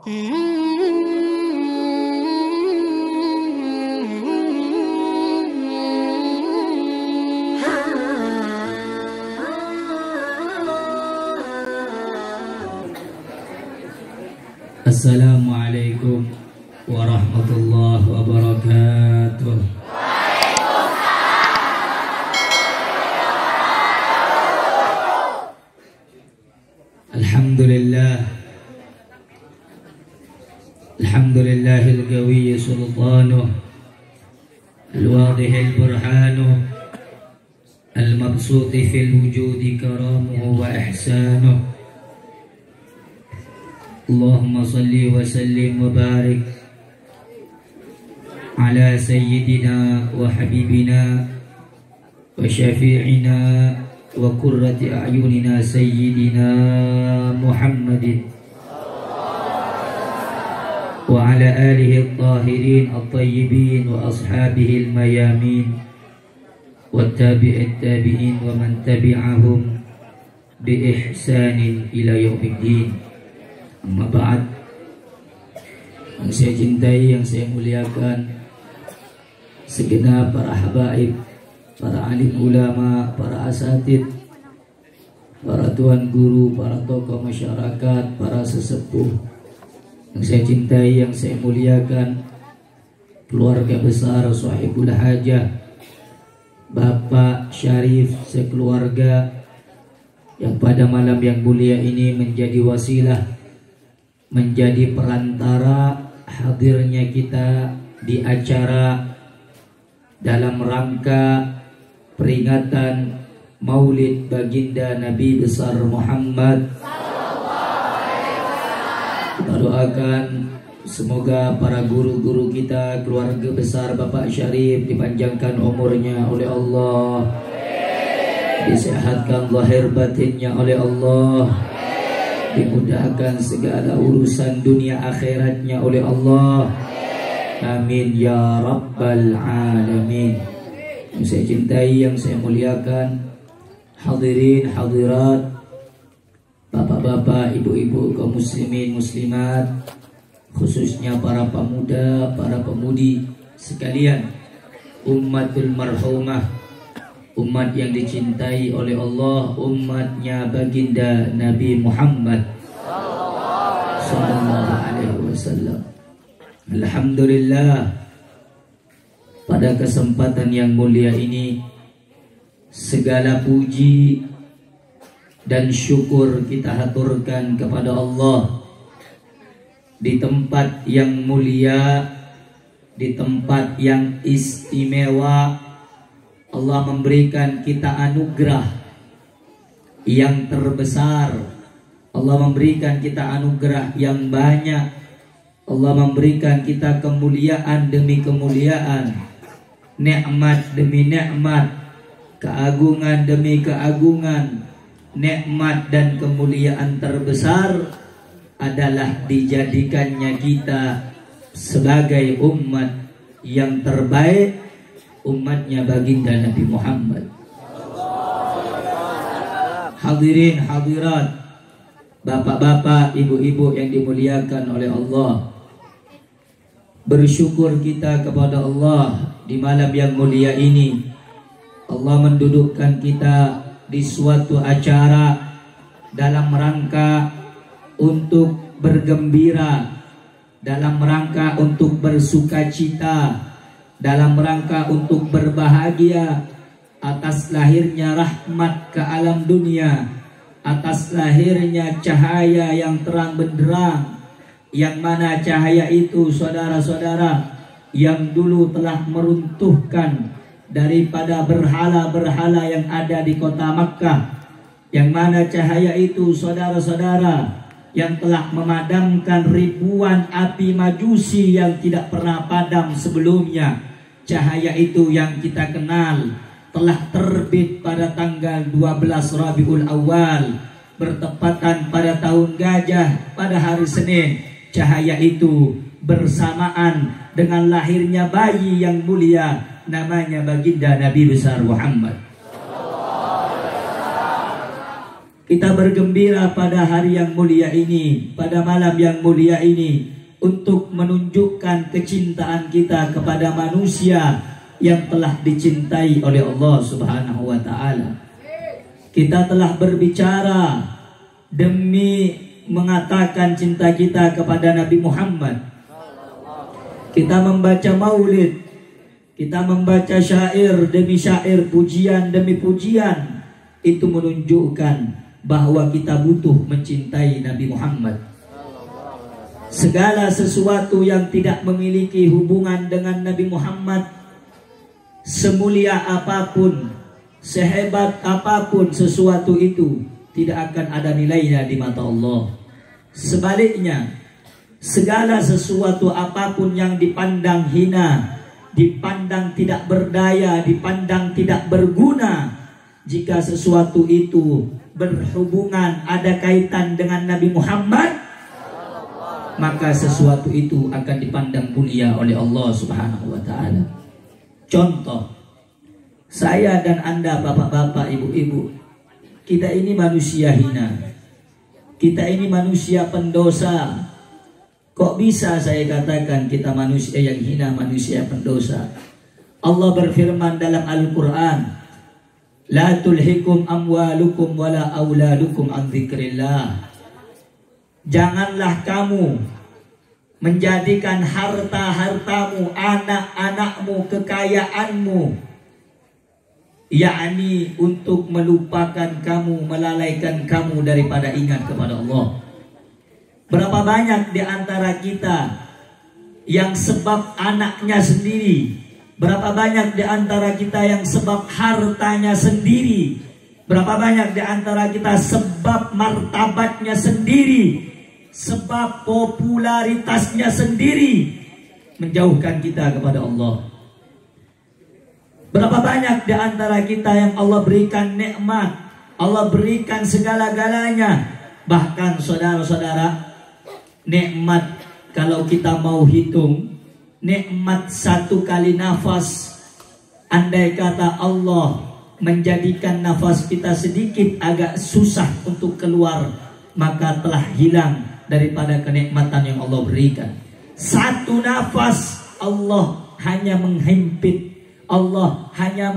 Assalamualaikum warahmatullahi wabarakatuh. Alhamdulillahil qawiyyi sultanuh al-wadihil burhanuh al-mabsuti fil wujudi karamuhu wa ihsanuh. Allahumma salli wa sallim wa barik ala sayyidina wa habibina wa syafi'ina wa qurrati a'yunina sayyidina Muhammadin wa ala alihi at-tahirin at-tayyibin wa ashabihi al-mayamin wa tabi'it tabi'in wa man tabi'ahum bi ihsanin ila yaumiddin. Amma ba'd. Yang saya cintai, yang saya muliakan, segenap para habaib, para alim ulama, para asatid, para tuan guru, para tokoh masyarakat, para sesepuh, yang saya cintai, yang saya muliakan, keluarga besar Sahibul Hajah, Bapak Syarif sekeluarga, yang pada malam yang mulia ini menjadi wasilah, menjadi perantara hadirnya kita di acara dalam rangka peringatan Maulid Baginda Nabi besar Muhammad. Kita doakan semoga para guru-guru kita, keluarga besar Bapak Syarif dipanjangkan umurnya oleh Allah, disehatkan lahir batinnya oleh Allah, dimudahkan segala urusan dunia akhiratnya oleh Allah. Amin ya rabbal alamin. Yang saya cintai, yang saya muliakan, hadirin hadirat, bapak-bapak, ibu-ibu, kaum muslimin muslimat, khususnya para pemuda, para pemudi sekalian, ummatul marhumah, umat yang dicintai oleh Allah, umatnya baginda Nabi Muhammad sallallahu alaihi wasallam. Alhamdulillah, pada kesempatan yang mulia ini segala puji dan syukur kita haturkan kepada Allah di tempat yang mulia, di tempat yang istimewa. Allah memberikan kita anugerah yang terbesar. Allah memberikan kita anugerah yang banyak. Allah memberikan kita kemuliaan demi kemuliaan, nikmat demi nikmat, keagungan demi keagungan. Nikmat dan kemuliaan terbesar adalah dijadikannya kita sebagai umat yang terbaik, umatnya baginda Nabi Muhammad. Hadirin hadirat, bapak-bapak, ibu-ibu yang dimuliakan oleh Allah, bersyukur kita kepada Allah di malam yang mulia ini. Allah mendudukkan kita di suatu acara dalam rangka untuk bergembira, dalam rangka untuk bersukacita, dalam rangka untuk berbahagia atas lahirnya rahmat ke alam dunia, atas lahirnya cahaya yang terang benderang, yang mana cahaya itu, saudara-saudara, yang dulu telah meruntuhkan daripada berhala-berhala yang ada di kota Makkah, yang mana cahaya itu, saudara-saudara, yang telah memadamkan ribuan api majusi yang tidak pernah padam sebelumnya. Cahaya itu yang kita kenal telah terbit pada tanggal 12 Rabiul Awal, bertepatan pada tahun gajah pada hari Senin. Cahaya itu bersamaan dengan lahirnya bayi yang mulia, namanya baginda Nabi besar Muhammad. Kita bergembira pada hari yang mulia ini, pada malam yang mulia ini, untuk menunjukkan kecintaan kita kepada manusia yang telah dicintai oleh Allah Subhanahu wa Ta'ala. Kita telah berbicara demi mengatakan cinta kita kepada Nabi Muhammad. Kita membaca maulid, kita membaca syair demi syair, pujian demi pujian. Itu menunjukkan bahwa kita butuh mencintai Nabi Muhammad. Segala sesuatu yang tidak memiliki hubungan dengan Nabi Muhammad, semulia apapun, sehebat apapun sesuatu itu, tidak akan ada nilainya di mata Allah. Sebaliknya, segala sesuatu apapun yang dipandang hina, dipandang tidak berdaya, dipandang tidak berguna, jika sesuatu itu berhubungan, ada kaitan dengan Nabi Muhammad, maka sesuatu itu akan dipandang mulia oleh Allah Subhanahu wa Ta'ala. Contoh, saya dan Anda, bapak-bapak, ibu-ibu, kita ini manusia hina, kita ini manusia pendosa. Kok bisa saya katakan kita manusia yang hina, manusia pendosa? Allah berfirman dalam Al-Quran, la tulhikum amwalukum wala auladukum an dzikrillah. Janganlah kamu menjadikan harta-hartamu, anak-anakmu, kekayaanmu, yakni untuk melupakan kamu, melalaikan kamu daripada ingat kepada Allah. Berapa banyak di antara kita yang sebab anaknya sendiri, berapa banyak di antara kita yang sebab hartanya sendiri, berapa banyak di antara kita sebab martabatnya sendiri, sebab popularitasnya sendiri, menjauhkan kita kepada Allah. Berapa banyak di antara kita yang Allah berikan nikmat, Allah berikan segala-galanya. Bahkan saudara-saudara, nikmat kalau kita mau hitung, nikmat satu kali nafas, andai kata Allah menjadikan nafas kita sedikit agak susah untuk keluar, maka telah hilang daripada kenikmatan yang Allah berikan. Satu nafas Allah hanya menghimpit, Allah hanya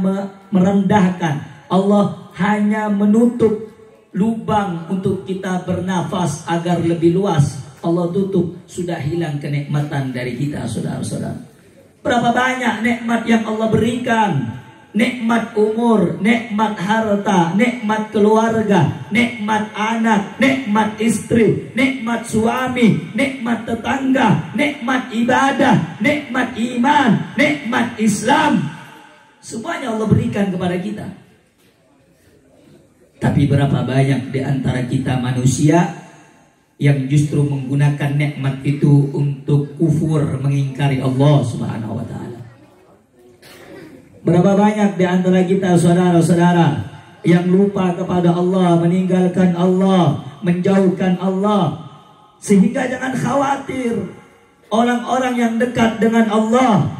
merendahkan, Allah hanya menutup lubang untuk kita bernafas agar lebih luas. Allah tutup, sudah hilang kenikmatan dari kita, saudara-saudara. Berapa banyak nikmat yang Allah berikan, nikmat umur, nikmat harta, nikmat keluarga, nikmat anak, nikmat istri, nikmat suami, nikmat tetangga, nikmat ibadah, nikmat iman, nikmat Islam. Semuanya Allah berikan kepada kita. Tapi berapa banyak di antara kita manusia yang justru menggunakan nikmat itu untuk kufur, mengingkari Allah Subhanahu wa Ta'ala. Berapa banyak di antara kita saudara-saudara yang lupa kepada Allah, meninggalkan Allah, menjauhkan Allah. Sehingga jangan khawatir, orang-orang yang dekat dengan Allah,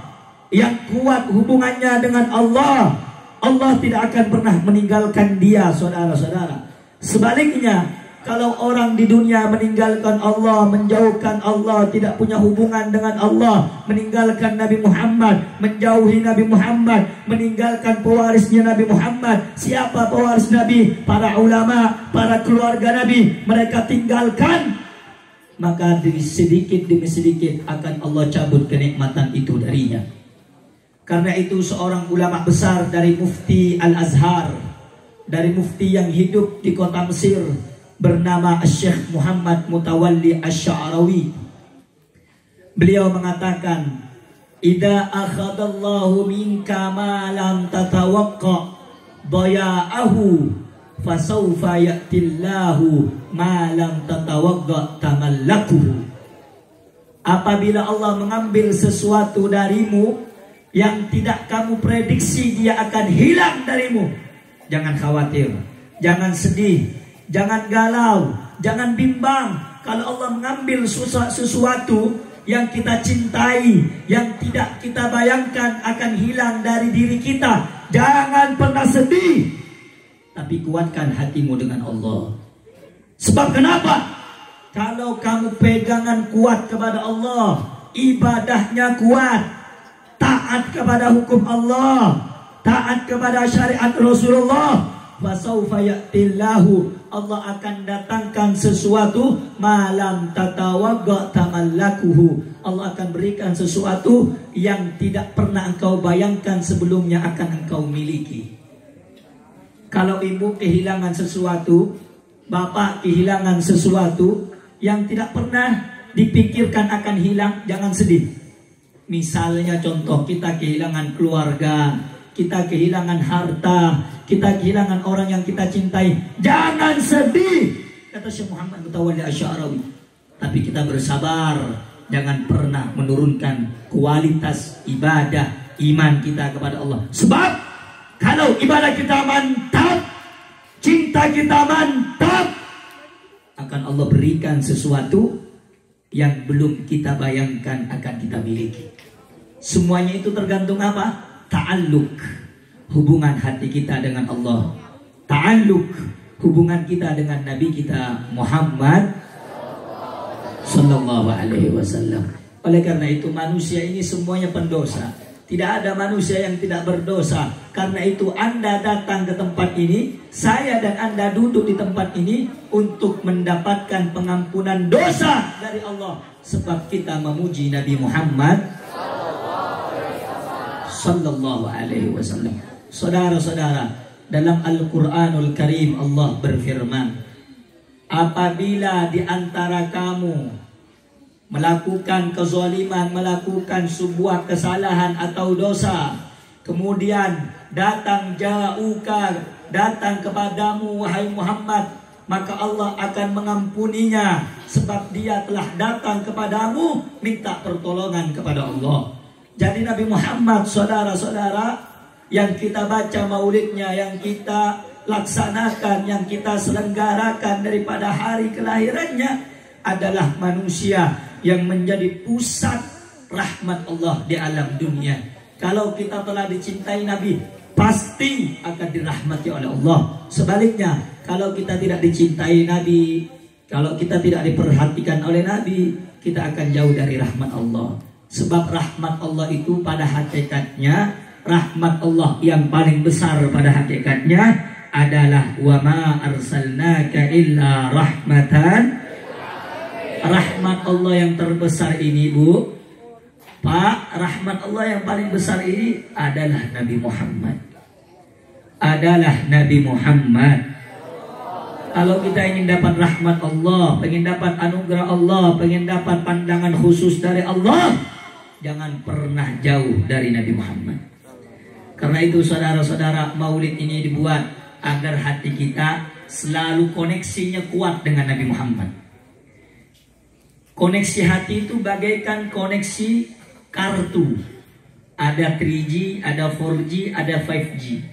yang kuat hubungannya dengan Allah, Allah tidak akan pernah meninggalkan dia, saudara-saudara. Sebaliknya, kalau orang di dunia meninggalkan Allah, menjauhkan Allah, tidak punya hubungan dengan Allah, meninggalkan Nabi Muhammad, menjauhi Nabi Muhammad, meninggalkan pewarisnya Nabi Muhammad. Siapa pewaris Nabi? Para ulama, para keluarga Nabi, mereka tinggalkan. Maka sedikit demi sedikit akan Allah cabut kenikmatan itu darinya. Karena itu seorang ulama besar dari Mufti Al-Azhar, dari mufti yang hidup di kota Mesir, bernama Syekh Muhammad Mutawalli Asy-Sya'rawi. Beliau mengatakan, "Idza akhadallahu minka ma lam tatawaqqa daya'ahu fasawfa ya'tillahu ma lam tatawaqqa tamallakuhu." Apabila Allah mengambil sesuatu darimu yang tidak kamu prediksi dia akan hilang darimu, jangan khawatir, jangan sedih, jangan galau, jangan bimbang. Kalau Allah mengambil sesuatu yang kita cintai, yang tidak kita bayangkan akan hilang dari diri kita, jangan pernah sedih, tapi kuatkan hatimu dengan Allah. Sebab kenapa? Kalau kamu pegangan kuat kepada Allah, ibadahnya kuat, taat kepada hukum Allah, taat kepada syariat Rasulullah, fasaufa ya'tillahu, Allah akan datangkan sesuatu malam tatawagga tamallakuhu. Allah akan berikan sesuatu yang tidak pernah engkau bayangkan sebelumnya akan engkau miliki. Kalau ibu kehilangan sesuatu, bapak kehilangan sesuatu yang tidak pernah dipikirkan akan hilang, jangan sedih. Misalnya contoh, kita kehilangan keluarga, kita kehilangan harta, kita kehilangan orang yang kita cintai, jangan sedih, kata Syekh Muhammad Mutawalli Asy'arawi. Tapi kita bersabar, jangan pernah menurunkan kualitas ibadah iman kita kepada Allah. Sebab kalau ibadah kita mantap, cinta kita mantap, akan Allah berikan sesuatu yang belum kita bayangkan akan kita miliki. Semuanya itu tergantung apa? Ta'alluq, hubungan hati kita dengan Allah. Ta'alluq, hubungan kita dengan Nabi kita Muhammad Sallallahu Alaihi Wasallam. Oleh karena itu manusia ini semuanya pendosa. Tidak ada manusia yang tidak berdosa. Karena itu Anda datang ke tempat ini, saya dan Anda duduk di tempat ini untuk mendapatkan pengampunan dosa dari Allah. Sebab kita memuji Nabi Muhammad Sallallahu Alaihi Wasallam. Saudara-saudara, dalam Al-Quranul Karim Allah berfirman, apabila di antara kamu melakukan kezaliman, melakukan sebuah kesalahan atau dosa, kemudian datang datang kepadamu wahai Muhammad, maka Allah akan mengampuninya, sebab dia telah datang kepadamu minta pertolongan kepada Allah. Jadi Nabi Muhammad, saudara-saudara, yang kita baca maulidnya, yang kita laksanakan, yang kita selenggarakan daripada hari kelahirannya, adalah manusia yang menjadi pusat rahmat Allah di alam dunia. Kalau kita telah dicintai Nabi, pasti akan dirahmati oleh Allah. Sebaliknya, kalau kita tidak dicintai Nabi, kalau kita tidak diperhatikan oleh Nabi, kita akan jauh dari rahmat Allah. Sebab rahmat Allah itu pada hakikatnya, rahmat Allah yang paling besar pada hakikatnya adalah wa ma arsalnaka illa rahmatan. Rahmat Allah yang terbesar ini, Bu, Pak, rahmat Allah yang paling besar ini adalah Nabi Muhammad. Adalah Nabi Muhammad. Kalau kita ingin dapat rahmat Allah, pengen dapat anugerah Allah, pengen dapat pandangan khusus dari Allah, jangan pernah jauh dari Nabi Muhammad. Karena itu saudara-saudara, maulid ini dibuat agar hati kita selalu koneksinya kuat dengan Nabi Muhammad. Koneksi hati itu bagaikan koneksi kartu. Ada 3G, ada 4G, ada 5G.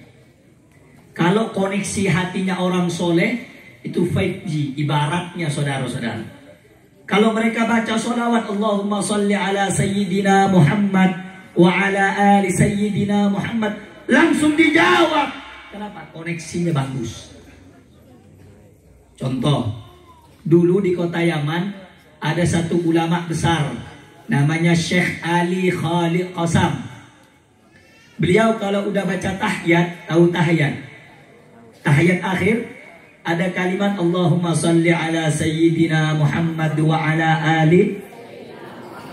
Kalau koneksi hatinya orang soleh, itu 5G ibaratnya, saudara-saudara. Kalau mereka baca sholawat Allahumma salli ala Sayyidina Muhammad wa ala ali Sayyidina Muhammad, langsung dijawab. Kenapa? Koneksinya bagus. Contoh, dulu di kota Yaman ada satu ulama besar, namanya Syekh Ali Khalid Qasam. Beliau kalau udah baca tahiyat, tahu tahiyat? Tahiyat akhir ada kalimat Allahumma salli ala Sayyidina Muhammad wa ala ali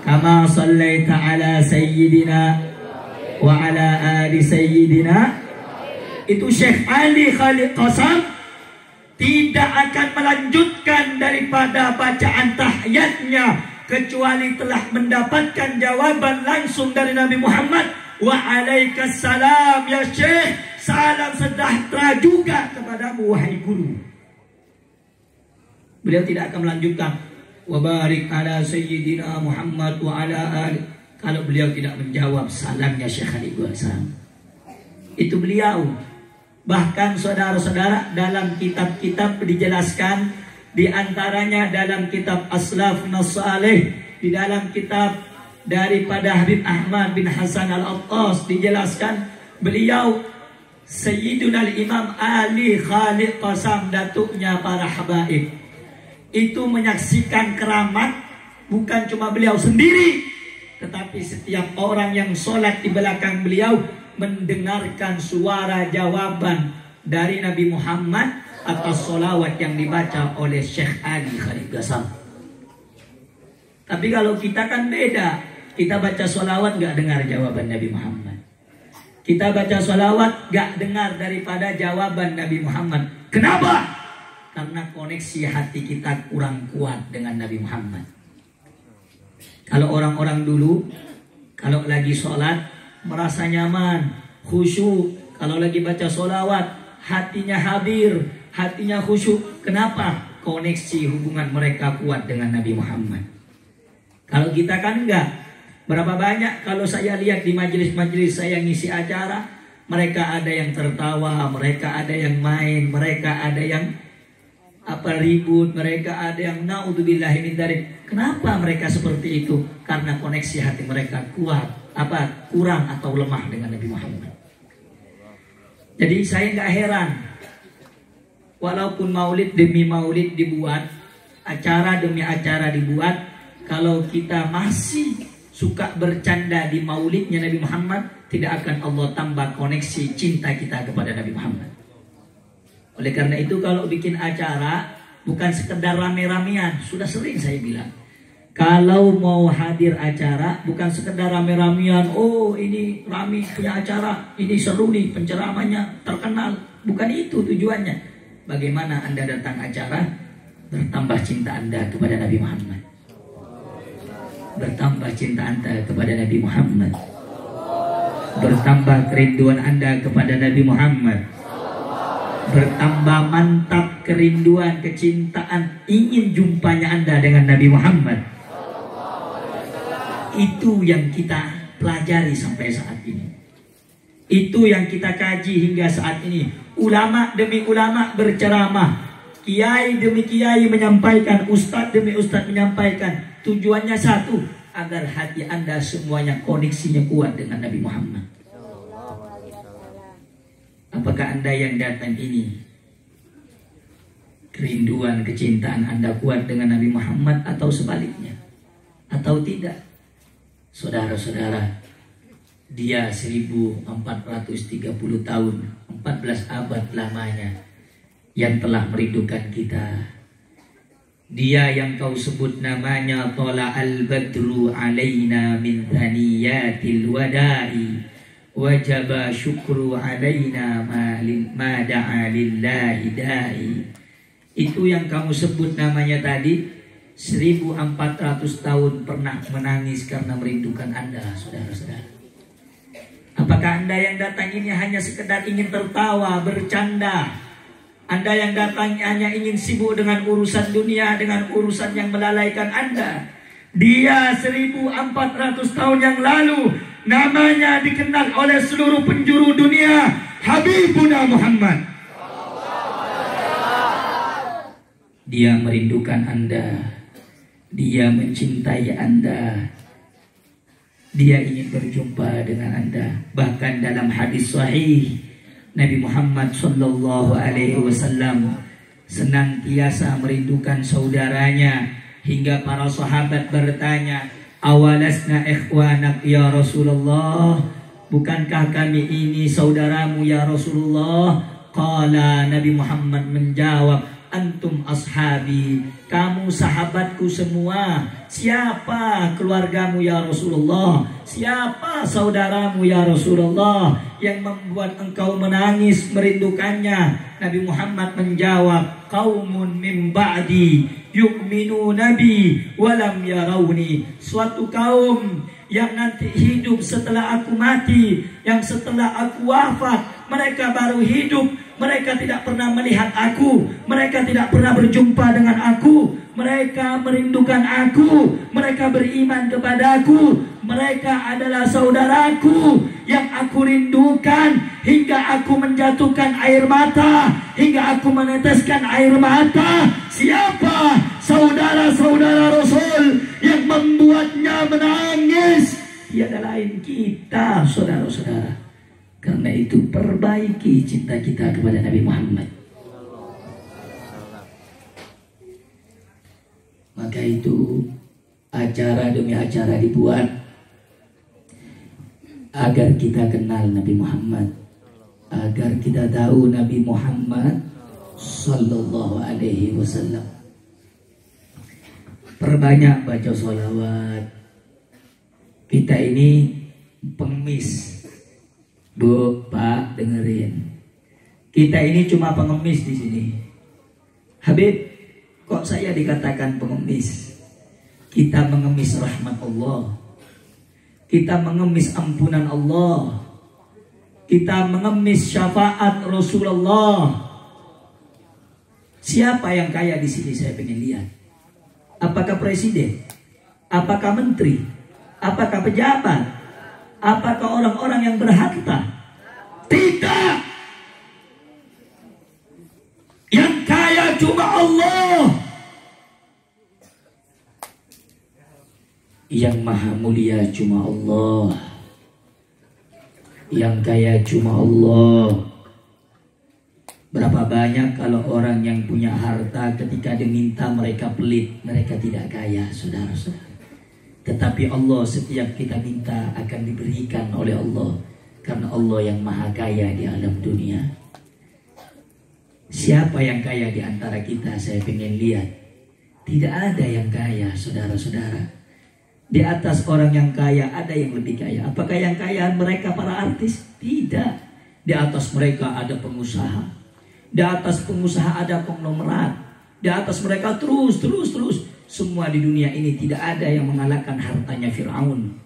kama sallaita ala Sayyidina wa ala ali Sayyidina. Itu Syekh Ali Khalid Qasam tidak akan melanjutkan daripada bacaan tahiyatnya kecuali telah mendapatkan jawaban langsung dari Nabi Muhammad. Waalaikumsalam ya Syekh, salam sejahtera juga kepadamu wahai guru. Beliau tidak akan melanjutkan wa barik ala Sayyidina Muhammad wa ala ali, kalau beliau tidak menjawab salamnya Syekh Ali Qasam. Itu beliau. Bahkan saudara-saudara, dalam kitab-kitab dijelaskan, di antaranya dalam kitab Aslafun Salih, di dalam kitab daripada Habib Ahmad bin Hasan Al-Attas dijelaskan, beliau Sayyiduna Imam Ali Khalid Qasam, datuknya para habaib, itu menyaksikan keramat bukan cuma beliau sendiri, tetapi setiap orang yang sholat di belakang beliau mendengarkan suara jawaban dari Nabi Muhammad atas sholawat yang dibaca oleh Syekh Ali Khalid Gasam. Tapi kalau kita kan beda, kita baca sholawat gak dengar jawaban Nabi Muhammad. Kita baca sholawat gak dengar daripada jawaban Nabi Muhammad. Kenapa? Karena koneksi hati kita kurang kuat dengan Nabi Muhammad. Kalau orang-orang dulu, kalau lagi sholat merasa nyaman, khusyuk. Kalau lagi baca sholawat, hatinya hadir, hatinya khusyuk. Kenapa? Koneksi hubungan mereka kuat dengan Nabi Muhammad. Kalau kita kan enggak. Berapa banyak kalau saya lihat di majelis-majelis saya ngisi acara, mereka ada yang tertawa, mereka ada yang main, mereka ada yang ribut, mereka ada yang naudzubillahi min dzalik. Kenapa mereka seperti itu? Karena koneksi hati mereka kuat, kurang atau lemah dengan Nabi Muhammad. Jadi saya nggak heran, walaupun maulid demi maulid dibuat, acara demi acara dibuat, kalau kita masih suka bercanda di maulidnya Nabi Muhammad, tidak akan Allah tambah koneksi cinta kita kepada Nabi Muhammad. Oleh karena itu kalau bikin acara bukan sekedar rame-ramean, sudah sering saya bilang. Kalau mau hadir acara bukan sekedar rame-ramean, oh ini rame punya acara, ini seru nih penceramahnya terkenal. Bukan itu tujuannya. Bagaimana Anda datang acara, bertambah cinta Anda kepada Nabi Muhammad. Bertambah cinta Anda kepada Nabi Muhammad. Bertambah kerinduan Anda kepada Nabi Muhammad. Bertambah mantap kerinduan, kecintaan, ingin jumpanya Anda dengan Nabi Muhammad. Itu yang kita pelajari sampai saat ini. Itu yang kita kaji hingga saat ini. Ulama demi ulama berceramah, kiai demi kiai menyampaikan, ustadz demi ustadz menyampaikan. Tujuannya satu, agar hati Anda semuanya koneksinya kuat dengan Nabi Muhammad. Apakah Anda yang datang ini kerinduan, kecintaan Anda kuat dengan Nabi Muhammad atau sebaliknya? Atau tidak? Saudara-saudara, dia 1430 tahun, 14 abad lamanya yang telah merindukan kita. Dia yang kau sebut namanya Tala al-badru alaina min thaniyatil wada'i, wajaba syukru alaina ma da'a lillahi da'i. Itu yang kamu sebut namanya tadi, 1400 tahun pernah menangis karena merindukan Anda, saudara-saudara. Apakah Anda yang datang ini hanya sekedar ingin tertawa, bercanda? Anda yang datang hanya ingin sibuk dengan urusan dunia, dengan urusan yang melalaikan Anda. Dia 1400 tahun yang lalu namanya dikenal oleh seluruh penjuru dunia, Habibuna Muhammad. Dia merindukan Anda. Dia mencintai Anda. Dia ingin berjumpa dengan Anda. Bahkan dalam hadis sahih, Nabi Muhammad sallallahu alaihi wasallam senantiasa merindukan saudaranya, hingga para sahabat bertanya, "Awalasna ikhwanak ya Rasulullah? Bukankah kami ini saudaramu ya Rasulullah?" Qala, Nabi Muhammad menjawab, "Antum ashabi, kamu sahabatku semua." Siapa keluargamu ya Rasulullah? Siapa saudaramu ya Rasulullah yang membuat engkau menangis merindukannya? Nabi Muhammad menjawab, "Qaumun min ba'di yu'minu nabi walam yarawni." Suatu kaum yang nanti hidup setelah aku mati, yang setelah aku wafat, mereka baru hidup. Mereka tidak pernah melihat aku, mereka tidak pernah berjumpa dengan aku, mereka merindukan aku, mereka beriman kepadaku, mereka adalah saudaraku yang aku rindukan hingga aku menjatuhkan air mata, hingga aku meneteskan air mata. Siapa saudara-saudara Rasul yang membuatnya menangis? Tiada lain kita, saudara-saudara. Karena itu perbaiki cinta kita kepada Nabi Muhammad. Maka itu acara demi acara dibuat agar kita kenal Nabi Muhammad, agar kita tahu Nabi Muhammad sallallahu alaihi wasallam. Perbanyak baca sholawat. Kita ini pengemis. Bu, Pak, dengerin. Kita ini cuma pengemis di sini. Habib, kok saya dikatakan pengemis? Kita mengemis rahmat Allah. Kita mengemis ampunan Allah. Kita mengemis syafaat Rasulullah. Siapa yang kaya di sini saya pengen lihat? Apakah presiden? Apakah menteri? Apakah pejabat? Apakah orang-orang yang berharta? Tidak. Yang kaya cuma Allah. Yang maha mulia cuma Allah. Yang kaya cuma Allah. Berapa banyak kalau orang yang punya harta ketika diminta mereka pelit, mereka tidak kaya, saudara-saudara. Tetapi Allah setiap kita minta akan diberikan oleh Allah. Karena Allah yang maha kaya di alam dunia. Siapa yang kaya di antara kita? Saya ingin lihat. Tidak ada yang kaya, saudara-saudara. Di atas orang yang kaya ada yang lebih kaya. Apakah yang kaya mereka para artis? Tidak. Di atas mereka ada pengusaha. Di atas pengusaha ada konglomerat. Di atas mereka terus. Semua di dunia ini tidak ada yang mengalahkan hartanya Fir'aun.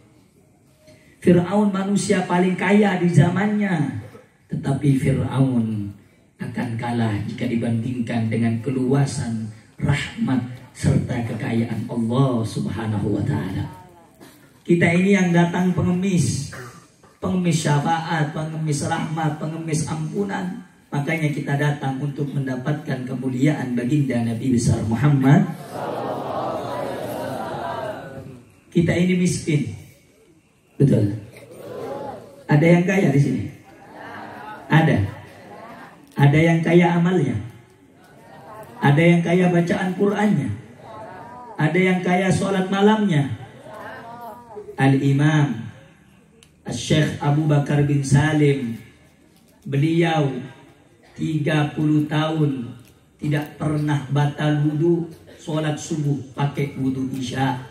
Fir'aun manusia paling kaya di zamannya. Tetapi Fir'aun akan kalah jika dibandingkan dengan keluasan, rahmat, serta kekayaan Allah subhanahu wa ta'ala. Kita ini yang datang pengemis. Pengemis syafaat, pengemis rahmat, pengemis ampunan. Makanya kita datang untuk mendapatkan kemuliaan baginda Nabi besar Muhammad. Kita ini miskin. Betul. Ada yang kaya di sini? Ada. Ada yang kaya amalnya. Ada yang kaya bacaan Qur'annya. Ada yang kaya sholat malamnya. Al-Imam Al-Syekh Abu Bakar bin Salim, beliau 30 tahun tidak pernah batal wudu, sholat subuh pakai wudu isya.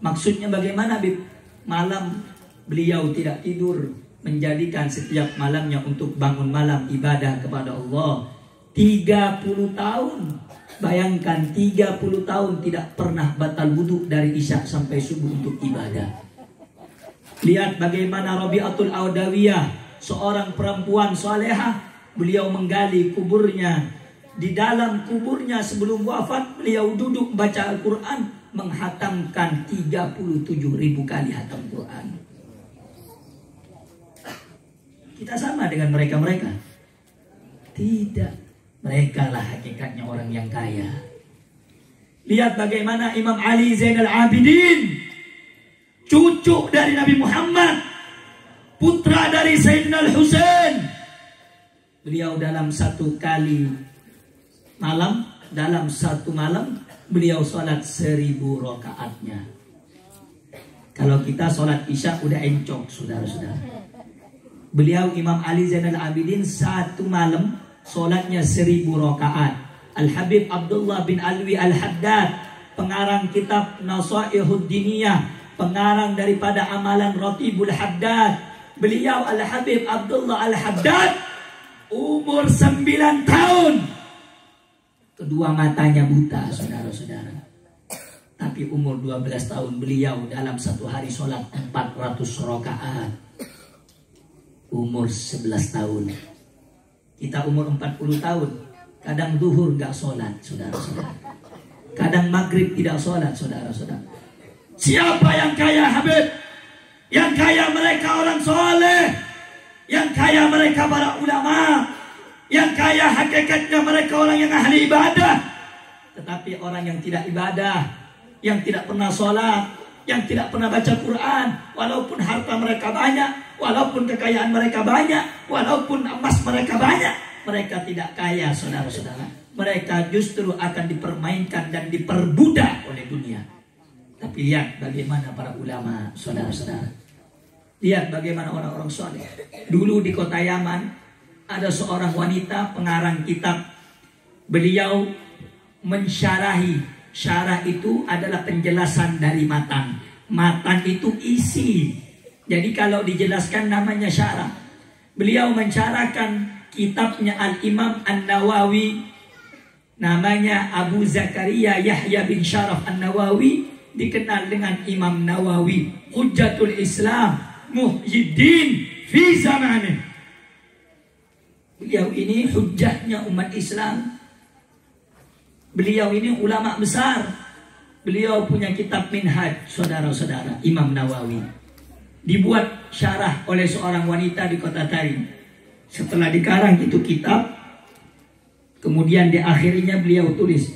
Maksudnya bagaimana, Bib? Malam beliau tidak tidur, menjadikan setiap malamnya untuk bangun malam ibadah kepada Allah. 30 tahun. Bayangkan 30 tahun tidak pernah batal wudu dari isya sampai subuh untuk ibadah. Lihat bagaimana Rabi'atul Adawiyah, seorang perempuan salehah. Beliau menggali kuburnya. Di dalam kuburnya sebelum wafat, beliau duduk baca Al-Quran, menghatamkan 37.000 kali hatam Quran. Kita sama dengan mereka-mereka? Tidak. Mereka lah hakikatnya orang yang kaya. Lihat bagaimana Imam Ali Zainal Abidin, cucu dari Nabi Muhammad, putra dari Sayyidina Al-Husain. Beliau dalam satu malam, beliau sholat 1000 rakaatnya. Kalau kita sholat isya udah encok, saudara-saudara. Beliau Imam Ali Zainal Abidin satu malam sholatnya 1000 rakaat. Al-Habib Abdullah bin Alwi Al-Haddad, pengarang kitab Nasaihud Diniyah, pengarang daripada amalan Ratibul Haddad. Beliau Al-Habib Abdullah Al-Haddad umur 9 tahun. Kedua matanya buta, saudara-saudara. Tapi umur 12 tahun beliau dalam satu hari sholat 400 rakaat. Umur 11 tahun. Kita umur 40 tahun. Kadang duhur gak sholat, saudara-saudara. Kadang maghrib tidak sholat, saudara-saudara. Siapa yang kaya, Habib? Yang kaya mereka orang soleh. Yang kaya mereka para ulama. Yang kaya hakikatnya mereka orang yang ahli ibadah. Tetapi orang yang tidak ibadah, yang tidak pernah sholat, yang tidak pernah baca Quran, walaupun harta mereka banyak, walaupun kekayaan mereka banyak, walaupun emas mereka banyak, mereka tidak kaya, saudara-saudara. mereka justru akan dipermainkan dan diperbudak oleh dunia. Tapi lihat bagaimana para ulama, saudara-saudara. Lihat bagaimana orang-orang soleh. Dulu di kota Yaman ada seorang wanita pengarang kitab. Beliau mensyarahi. Syarah itu adalah penjelasan dari matan. Matan itu isi. Jadi kalau dijelaskan namanya syarah. Beliau mensyarahkan kitabnya Al-Imam An-Nawawi. Namanya Abu Zakaria Yahya bin Syaraf An-Nawawi. Dikenal dengan Imam Nawawi. Hujjatul Islam. Muhyiddin fi zamanih. Beliau ini hujjahnya umat Islam. Beliau ini ulama besar. Beliau punya kitab Minhaj, saudara-saudara, Imam Nawawi. Dibuat syarah oleh seorang wanita di kota Tarim. Setelah dikarang itu kitab, kemudian di akhirnya beliau tulis,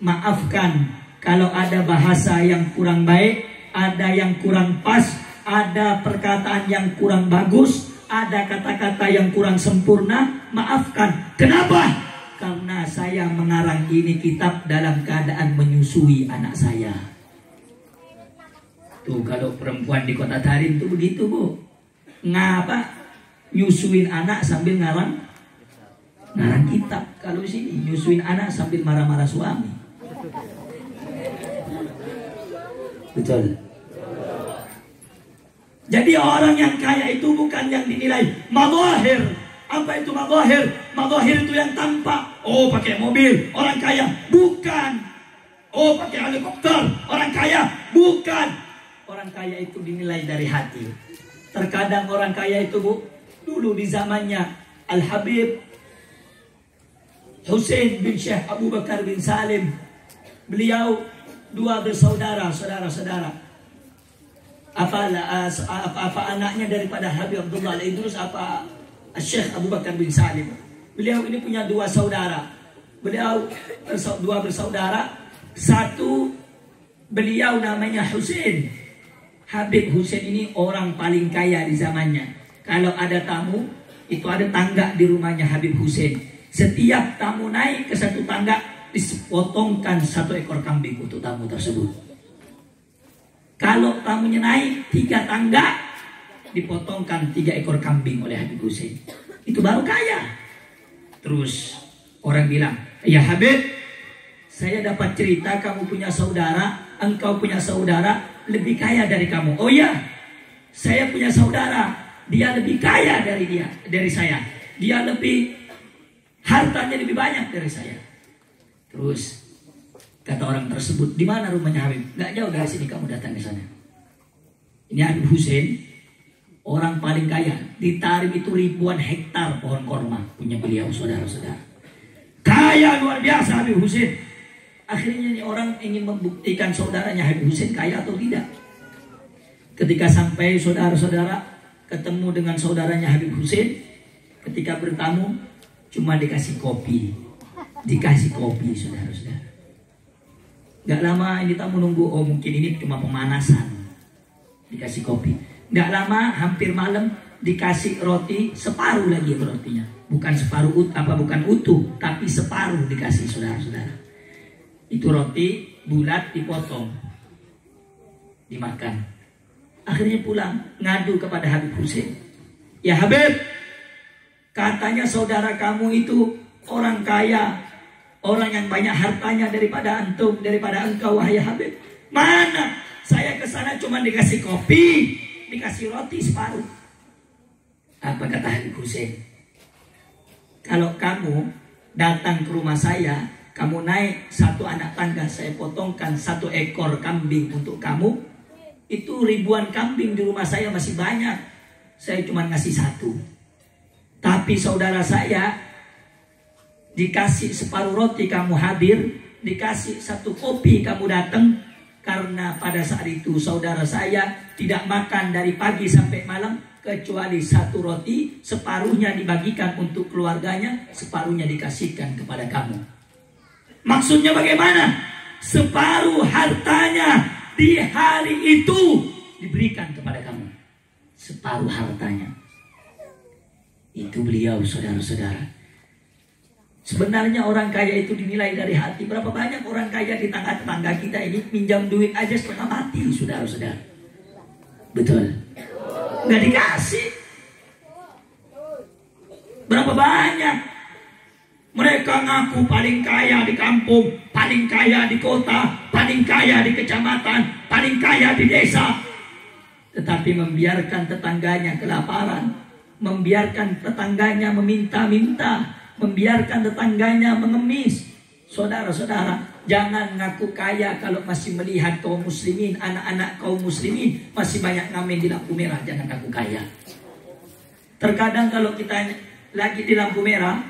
maafkan kalau ada bahasa yang kurang baik, ada yang kurang pas, ada perkataan yang kurang bagus, ada kata-kata yang kurang sempurna, maafkan. Kenapa? Karena saya mengarang ini kitab dalam keadaan menyusui anak saya. Tuh kalau perempuan di kota Tarim tuh begitu, Bu. Ngapa? Nyusuin anak sambil ngarang kitab. Kalau di sini nyusuin anak sambil marah-marah suami. Betul. Jadi orang yang kaya itu bukan yang dinilai mazahir. Apa itu mazahir? Mazahir itu yang tampak. Oh, pakai mobil, orang kaya. Bukan. Oh, pakai helikopter, orang kaya. Bukan. Orang kaya itu dinilai dari hati. Terkadang orang kaya itu, Bu, dulu di zamannya Al-Habib Husain bin Syekh Abu Bakar bin Salim. Beliau dua bersaudara, saudara-saudara. Apa anaknya daripada Habib Abdullah Al-Idrus, apa Syekh Abu Bakar bin Salim. Beliau ini punya dua saudara. Beliau dua bersaudara. Satu, beliau namanya Husain. Habib Husain ini orang paling kaya di zamannya. Kalau ada tamu, itu ada tangga di rumahnya Habib Husain. Setiap tamu naik ke satu tangga, dipotongkan satu ekor kambing untuk tamu tersebut. Kalau tamunya naik 3 tangga, dipotongkan 3 ekor kambing oleh Habib Husain. Itu baru kaya. Terus orang bilang, ya Habib, saya dapat cerita kamu punya saudara, engkau punya saudara lebih kaya dari kamu. Oh ya, saya punya saudara, dia lebih kaya dari saya. Dia lebih, hartanya lebih banyak dari saya. Terus kata orang tersebut, di mana rumahnya Habib? Gak jauh dari sini, kamu datang ke sana. Ini Habib Husain, orang paling kaya. Di Tarim itu ribuan hektar pohon korma punya beliau, saudara-saudara. Kaya luar biasa Habib Husain. Akhirnya ini orang ingin membuktikan saudaranya Habib Husain kaya atau tidak. Ketika sampai saudara-saudara ketemu dengan saudaranya Habib Husain, ketika bertamu cuma dikasih kopi. Dikasih kopi, saudara-saudara. Gak lama ini tamu nunggu, oh mungkin ini cuma pemanasan. Dikasih kopi. Gak lama, hampir malam, dikasih roti separuh lagi rotinya. Bukan separuh bukan utuh, tapi separuh dikasih, saudara-saudara. Itu roti bulat dipotong, dimakan. Akhirnya pulang, ngadu kepada Habib Husain. Ya Habib, katanya saudara kamu itu orang kaya, orang yang banyak hartanya daripada antum, daripada engkau, wahai Habib. Mana? Saya ke sana cuma dikasih kopi, dikasih roti separuh. Apa kata Habib Husain? Kalau kamu datang ke rumah saya, kamu naik 1 anak tangga, saya potongkan 1 ekor kambing untuk kamu. Itu ribuan kambing di rumah saya masih banyak. Saya cuma ngasih 1. Tapi saudara saya dikasih separuh roti kamu hadir, dikasih 1 kopi kamu datang. Karena pada saat itu saudara saya tidak makan dari pagi sampai malam, kecuali 1 roti, separuhnya dibagikan untuk keluarganya, separuhnya dikasihkan kepada kamu. Maksudnya bagaimana? Separuh hartanya di hari itu diberikan kepada kamu. Separuh hartanya. Itu beliau, saudara-saudara. Sebenarnya orang kaya itu dinilai dari hati. Berapa banyak orang kaya di tangga-tangga kita ini minjam duit aja setengah mati, saudara-saudara. Betul. Nggak dikasih. Berapa banyak mereka ngaku paling kaya di kampung, paling kaya di kota, paling kaya di kecamatan, paling kaya di desa. Tetapi membiarkan tetangganya kelaparan, membiarkan tetangganya meminta-minta, membiarkan tetangganya mengemis. Saudara-saudara, jangan ngaku kaya kalau masih melihat kaum muslimin, anak-anak kaum muslimin masih banyak ngamen di lampu merah. Jangan ngaku kaya. Terkadang kalau kita lagi di lampu merah,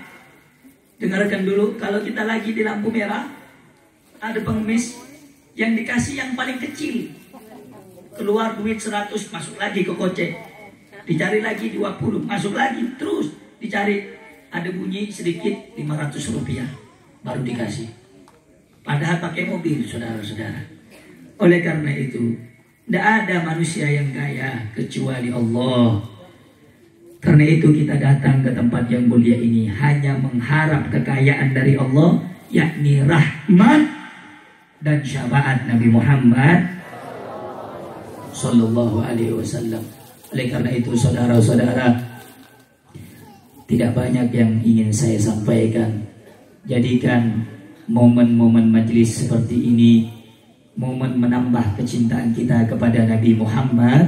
dengarkan dulu, kalau kita lagi di lampu merah, ada pengemis yang dikasih yang paling kecil. Keluar duit 100, masuk lagi ke kocek. Dicari lagi 20, masuk lagi, terus dicari. Ada bunyi sedikit 500 rupiah, baru dikasih. Padahal pakai mobil, saudara-saudara. Oleh karena itu, tidak ada manusia yang kaya kecuali Allah. Karena itu kita datang ke tempat yang mulia ini hanya mengharap kekayaan dari Allah, yakni rahmat dan syafaat Nabi Muhammad Sallallahu Alaihi Wasallam. Oleh karena itu, saudara-saudara, tidak banyak yang ingin saya sampaikan. Jadikan momen-momen majlis seperti ini momen menambah kecintaan kita kepada Nabi Muhammad.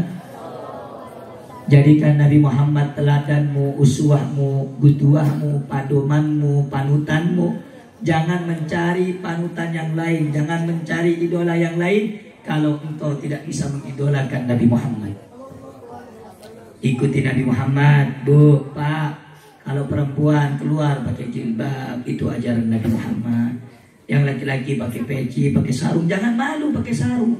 Jadikan Nabi Muhammad teladanmu, uswahmu, guduahmu, padomanmu, panutanmu. Jangan mencari panutan yang lain, jangan mencari idola yang lain kalau engkau tidak bisa mengidolakan Nabi Muhammad. Ikuti Nabi Muhammad, Bu, Pak. Kalau perempuan keluar pakai jilbab, itu ajaran Nabi Muhammad. Yang laki-laki pakai peci, pakai sarung. Jangan malu pakai sarung,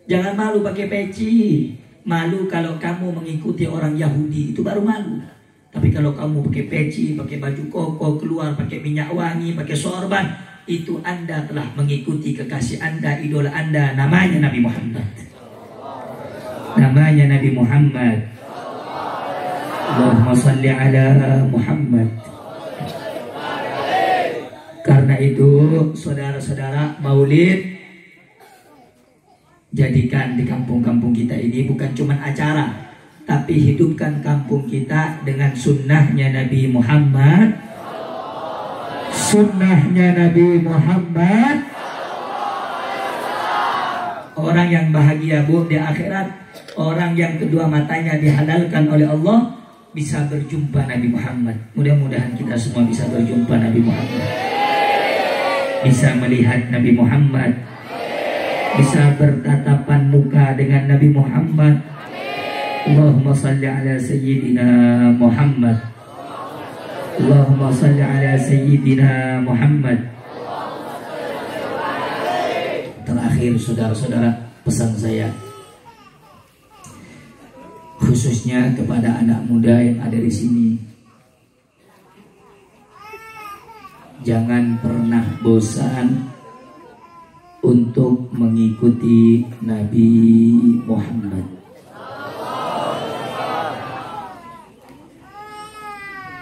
jangan malu pakai peci. Malu kalau kamu mengikuti orang Yahudi, itu baru malu. Tapi kalau kamu pakai peci, pakai baju koko, keluar pakai minyak wangi, pakai sorban, itu Anda telah mengikuti kekasih Anda, idola Anda, namanya Nabi Muhammad. Namanya Nabi Muhammad. Allahumma salli ala Muhammad. Karena itu, saudara-saudara, maulid jadikan di kampung-kampung kita ini bukan cuma acara, tapi hidupkan kampung kita dengan sunnahnya Nabi Muhammad. Sunnahnya Nabi Muhammad. Orang yang bahagia, Bu, di akhirat, orang yang kedua matanya dihalalkan oleh Allah, bisa berjumpa Nabi Muhammad. Mudah-mudahan kita semua bisa berjumpa Nabi Muhammad, bisa melihat Nabi Muhammad, bisa bertatapan muka dengan Nabi Muhammad. Allahumma salli ala Sayyidina Muhammad. Allahumma salli ala Sayyidina Muhammad. Terakhir, saudara-saudara, pesan saya khususnya kepada anak muda yang ada di sini. Jangan pernah bosan untuk mengikuti Nabi Muhammad.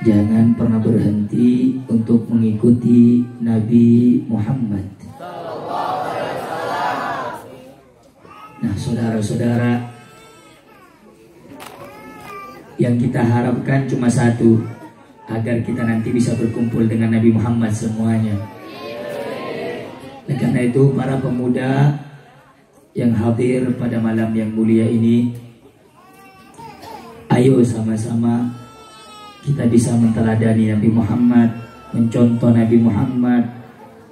Jangan pernah berhenti untuk mengikuti Nabi Muhammad. Nah, saudara-saudara, yang kita harapkan cuma satu, agar kita nanti bisa berkumpul dengan Nabi Muhammad semuanya. Nah, karena itu para pemuda yang hadir pada malam yang mulia ini, ayo sama-sama kita bisa menteladani Nabi Muhammad, mencontoh Nabi Muhammad,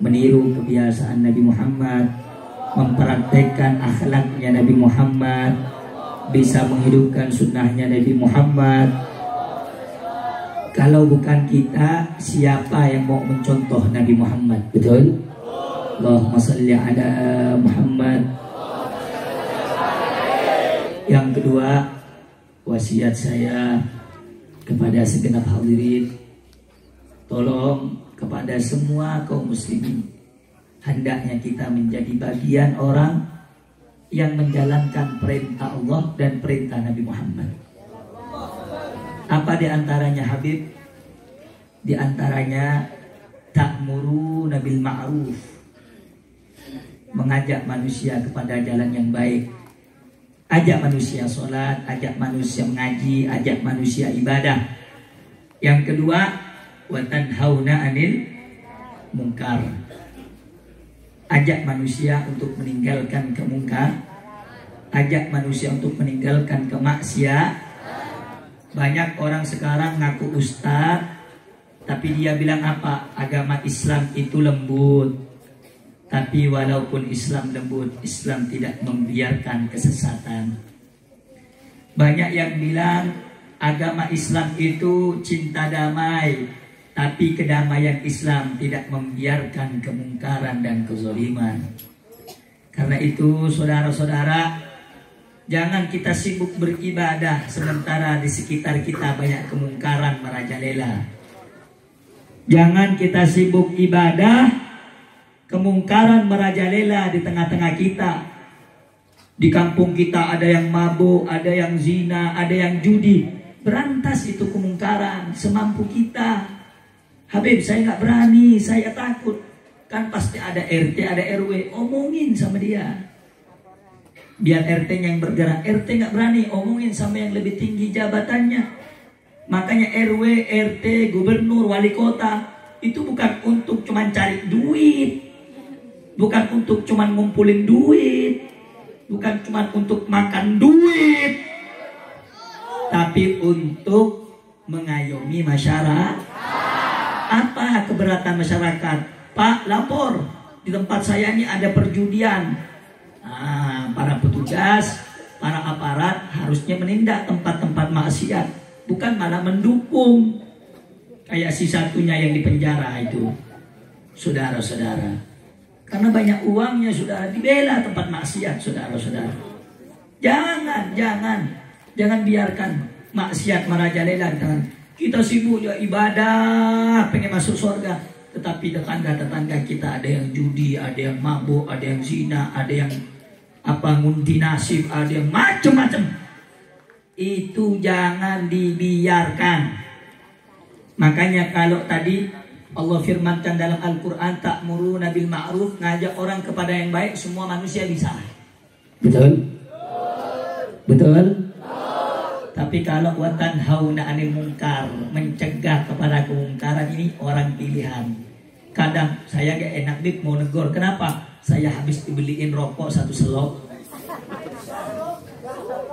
meniru kebiasaan Nabi Muhammad, mempraktekkan akhlaknya Nabi Muhammad, bisa menghidupkan sunnahnya Nabi Muhammad. Kalau bukan kita, siapa yang mau mencontoh Nabi Muhammad? Betul? Allahumma salli ala Muhammad. Yang kedua, wasiat saya kepada segenap hadirin, tolong kepada semua kaum muslimin, hendaknya kita menjadi bagian orang yang menjalankan perintah Allah dan perintah Nabi Muhammad. Apa di antaranya, Habib? Di antaranya ta'muruna bil ma'ruf, mengajak manusia kepada jalan yang baik. Ajak manusia sholat, ajak manusia mengaji, ajak manusia ibadah. Yang kedua, wa tanhauna 'anil munkar. Ajak manusia untuk meninggalkan kemungkar, ajak manusia untuk meninggalkan kemaksiat. Banyak orang sekarang ngaku ustaz, tapi dia bilang apa? Agama Islam itu lembut. Tapi walaupun Islam lembut, Islam tidak membiarkan kesesatan. Banyak yang bilang agama Islam itu cinta damai, tapi kedamaian Islam tidak membiarkan kemungkaran dan kezaliman. Karena itu saudara-saudara, jangan kita sibuk beribadah sementara di sekitar kita banyak kemungkaran merajalela. Jangan kita sibuk ibadah, kemungkaran merajalela di tengah-tengah kita. Di kampung kita ada yang mabuk, ada yang zina, ada yang judi. Berantas itu kemungkaran semampu kita. Habib, saya nggak berani, saya takut. Kan pasti ada RT, ada RW, omongin sama dia. Biar RT-nya yang bergerak. RT nggak berani, omongin sama yang lebih tinggi jabatannya. Makanya RW, RT, gubernur, wali kota itu bukan untuk cuman cari duit, bukan untuk cuman ngumpulin duit, bukan cuman untuk makan duit, tapi untuk mengayomi masyarakat. Apa keberatan masyarakat? Pak, lapor di tempat saya ini ada perjudian. Para petugas, para aparat harusnya menindak tempat-tempat maksiat, bukan malah mendukung. Kayak si satunya yang di penjara itu, saudara-saudara. Karena banyak uangnya, saudara, dibela tempat maksiat, saudara-saudara. Jangan biarkan maksiat merajalela. Kita sibuk ya ibadah, pengen masuk surga, tetapi tetangga-tetangga kita ada yang judi, ada yang mabuk, ada yang zina, ada yang ngundi nasib, ada yang macam-macam. Itu jangan dibiarkan. Makanya kalau tadi Allah firmankan dalam Al-Quran, ta'muruna bil ma'ruf, ngajak orang kepada yang baik, semua manusia bisa. Betul? Betul? Tapi kalau wa tanhauna 'anil munkar, mencegah kepada kemungkaran, ini orang pilihan. Kadang saya gak enak nih mau negor. Kenapa? Saya habis dibeliin rokok 1 selop.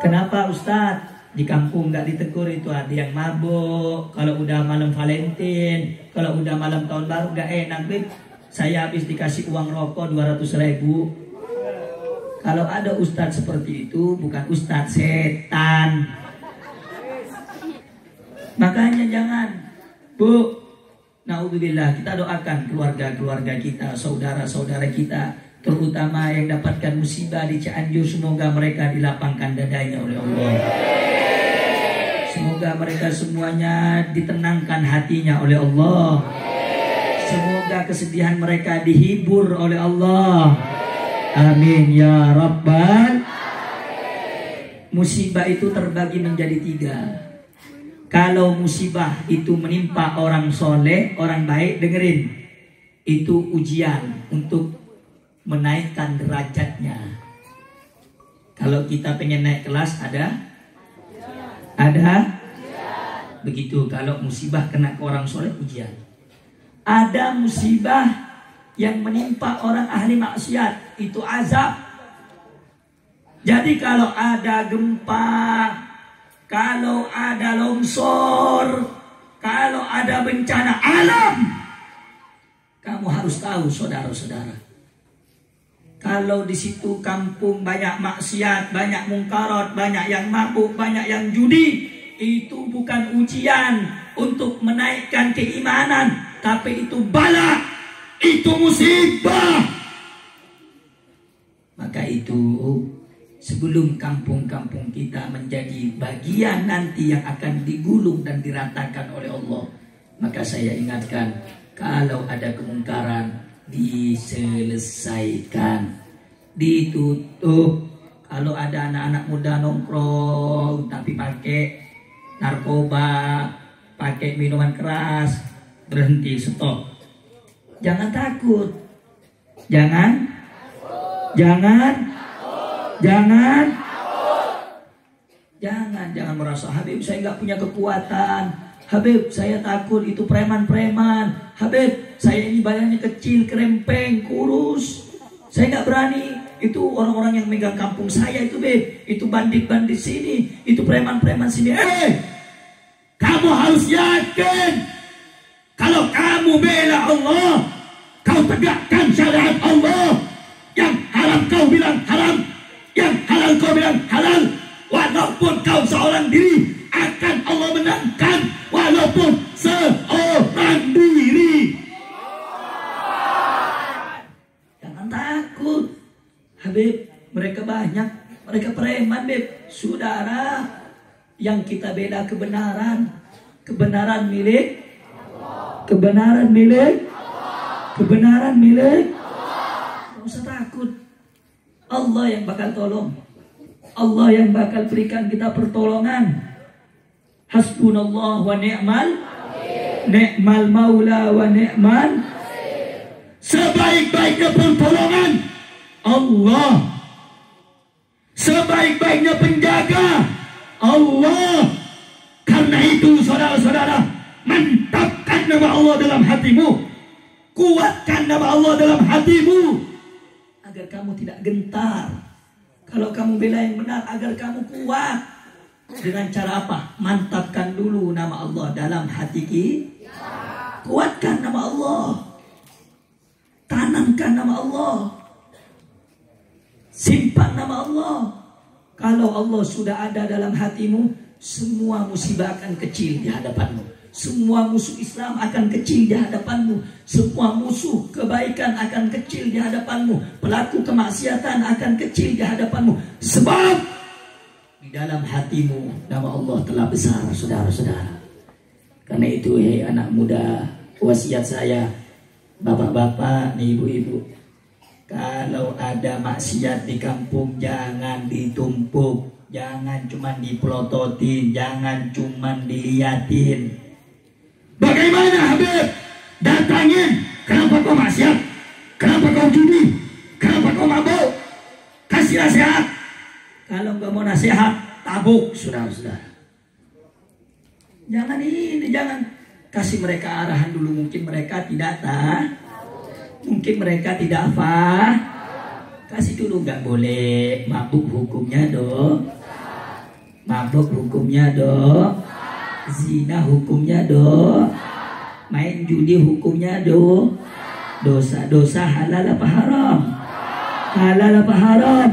Kenapa Ustadz? Di kampung nggak ditegur itu, ada yang mabuk. Kalau udah malam Valentine, kalau udah malam tahun baru nggak enak, Bib. Saya habis dikasih uang rokok 200.000. Kalau ada ustadz seperti itu, bukan ustadz, setan. Makanya jangan, Bu. Naudzubillah, kita doakan keluarga-keluarga kita, saudara-saudara kita, terutama yang dapatkan musibah di Cianjur, semoga mereka dilapangkan dadanya oleh Allah. Semoga mereka semuanya ditenangkan hatinya oleh Allah. Semoga kesedihan mereka dihibur oleh Allah. Amin ya Rabbal. Musibah itu terbagi menjadi 3. Kalau musibah itu menimpa orang soleh, orang baik, dengerin. Itu ujian untuk menaikkan derajatnya. Kalau kita pengen naik kelas ada begitu. Kalau musibah kena ke orang soleh, ujian. Ada musibah yang menimpa orang ahli maksiat, itu azab. Jadi kalau ada gempa, kalau ada longsor, kalau ada bencana alam, kamu harus tahu, saudara-saudara, kalau di situ kampung banyak maksiat, banyak mungkarat, banyak yang mabuk, banyak yang judi, itu bukan ujian untuk menaikkan keimanan, tapi itu bala, itu musibah. Maka itu sebelum kampung-kampung kita menjadi bagian nanti yang akan digulung dan diratakan oleh Allah, maka saya ingatkan, kalau ada kemungkaran, diselesaikan, ditutup. Kalau ada anak-anak muda nongkrong tapi pakai narkoba, pakai minuman keras, berhenti, stop. Jangan takut. Jangan merasa, Habib saya nggak punya kekuatan. Habib saya takut itu preman-preman. Habib saya ini badannya kecil, kerempeng, kurus. Saya nggak berani. Itu orang-orang yang megang kampung saya itu, Beb. Itu bandit-bandit sini. Itu preman-preman sini. Kamu harus yakin. Kalau kamu bela Allah, kau tegakkan syariat Allah. Yang haram kau bilang haram, yang halal kau bilang halal. Walaupun kau seorang diri, akan Allah menangkan. Walaupun seorang diri. Jangan takut. Habib, mereka banyak. Mereka preman, Beb. Saudara, yang kita bela kebenaran. Kebenaran milik Allah. Kebenaran milik Allah. Kebenaran milik Allah. Tidak usah takut. Allah yang bakal tolong. Allah yang bakal berikan kita pertolongan. Hasbunallah wa ni'mal maula wa ni'mal. Sebaik-baiknya pertolongan Allah. Sebaik-baiknya penjaga Allah. Karena itu saudara-saudara, mantapkan nama Allah dalam hatimu. Kuatkan nama Allah dalam hatimu. Agar kamu tidak gentar. Kalau kamu bela yang benar, agar kamu kuat. Dengan cara apa? Mantapkan dulu nama Allah dalam hati kita. Kuatkan nama Allah. Tanamkan nama Allah. Simpan nama Allah. Kalau Allah sudah ada dalam hatimu, semua musibah akan kecil di hadapanmu. Semua musuh Islam akan kecil di hadapanmu. Semua musuh kebaikan akan kecil di hadapanmu. Pelaku kemaksiatan akan kecil di hadapanmu. Sebab di dalam hatimu nama Allah telah besar, saudara-saudara. Karena itu, hei anak muda, wasiat saya, bapak-bapak, ibu-ibu, kalau ada maksiat di kampung jangan ditumpuk. Jangan cuma dipelototin, jangan cuma diliatin. Bagaimana Habib? Datangin, kenapa kau maksiat? Kenapa kau judi? Kenapa kau mabuk? Kasih nasihat. Kalau nggak mau nasihat, tabuk, saudara-saudara. Jangan kasih mereka arahan dulu. Mungkin mereka tidak tahu, mungkin mereka tidak paham. Kasih dulu, nggak boleh mabuk, hukumnya dong. Mabuk hukumnya dong. Zina hukumnya dong. Main judi hukumnya dong. Dosa-dosa halal apa haram? Halal apa haram?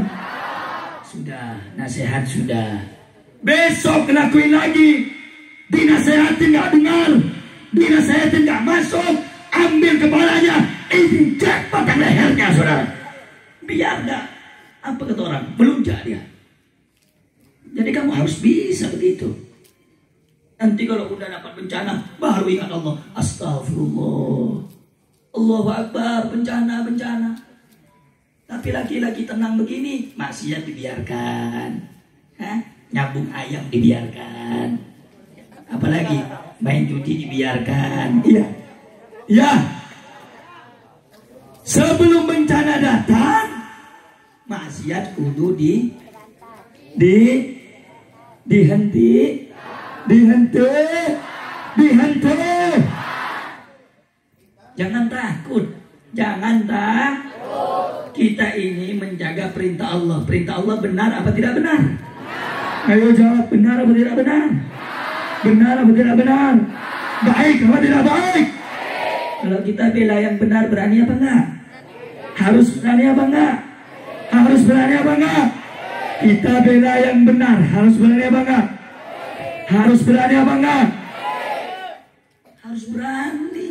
Sudah, nasihat sudah. Besok lakuin lagi. Dinasehatin nggak dengar, dinasehatin nggak masuk, ambil kepalanya, injek batang lehernya, saudara. Biar nggak, apa kata orang, melunjak dia. Jadi kamu harus bisa begitu. Nanti kalau udah dapat bencana, baru ingat Allah. Astagfirullah, Allahu Akbar, bencana. Tapi laki-laki tenang begini, maksiat dibiarkan, nyambung ayam dibiarkan, apalagi main judi dibiarkan. Iya. Sebelum bencana datang, maksiat kudu dihenti. Jangan takut. Kita ini menjaga perintah Allah. Perintah Allah benar apa tidak benar? Ayo jawab, benar apa tidak benar? Benar apa tidak benar? Baik apa tidak baik? Kalau kita bela yang benar, berani apa enggak? Harus berani apa enggak? Harus berani apa enggak? Kita bela yang benar, harus berani apa enggak? Harus berani apa enggak? Harus berani.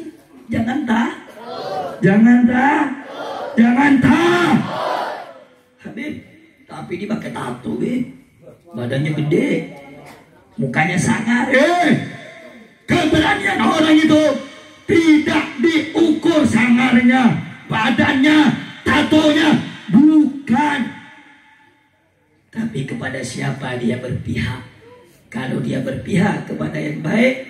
Jangan Habib, tapi dia pakai tato, Habib. Badannya gede, mukanya sangar. Keberanian orang itu tidak diukur sangarnya, badannya, tatonya, bukan. Tapi kepada siapa dia berpihak. Kalau dia berpihak kepada yang baik,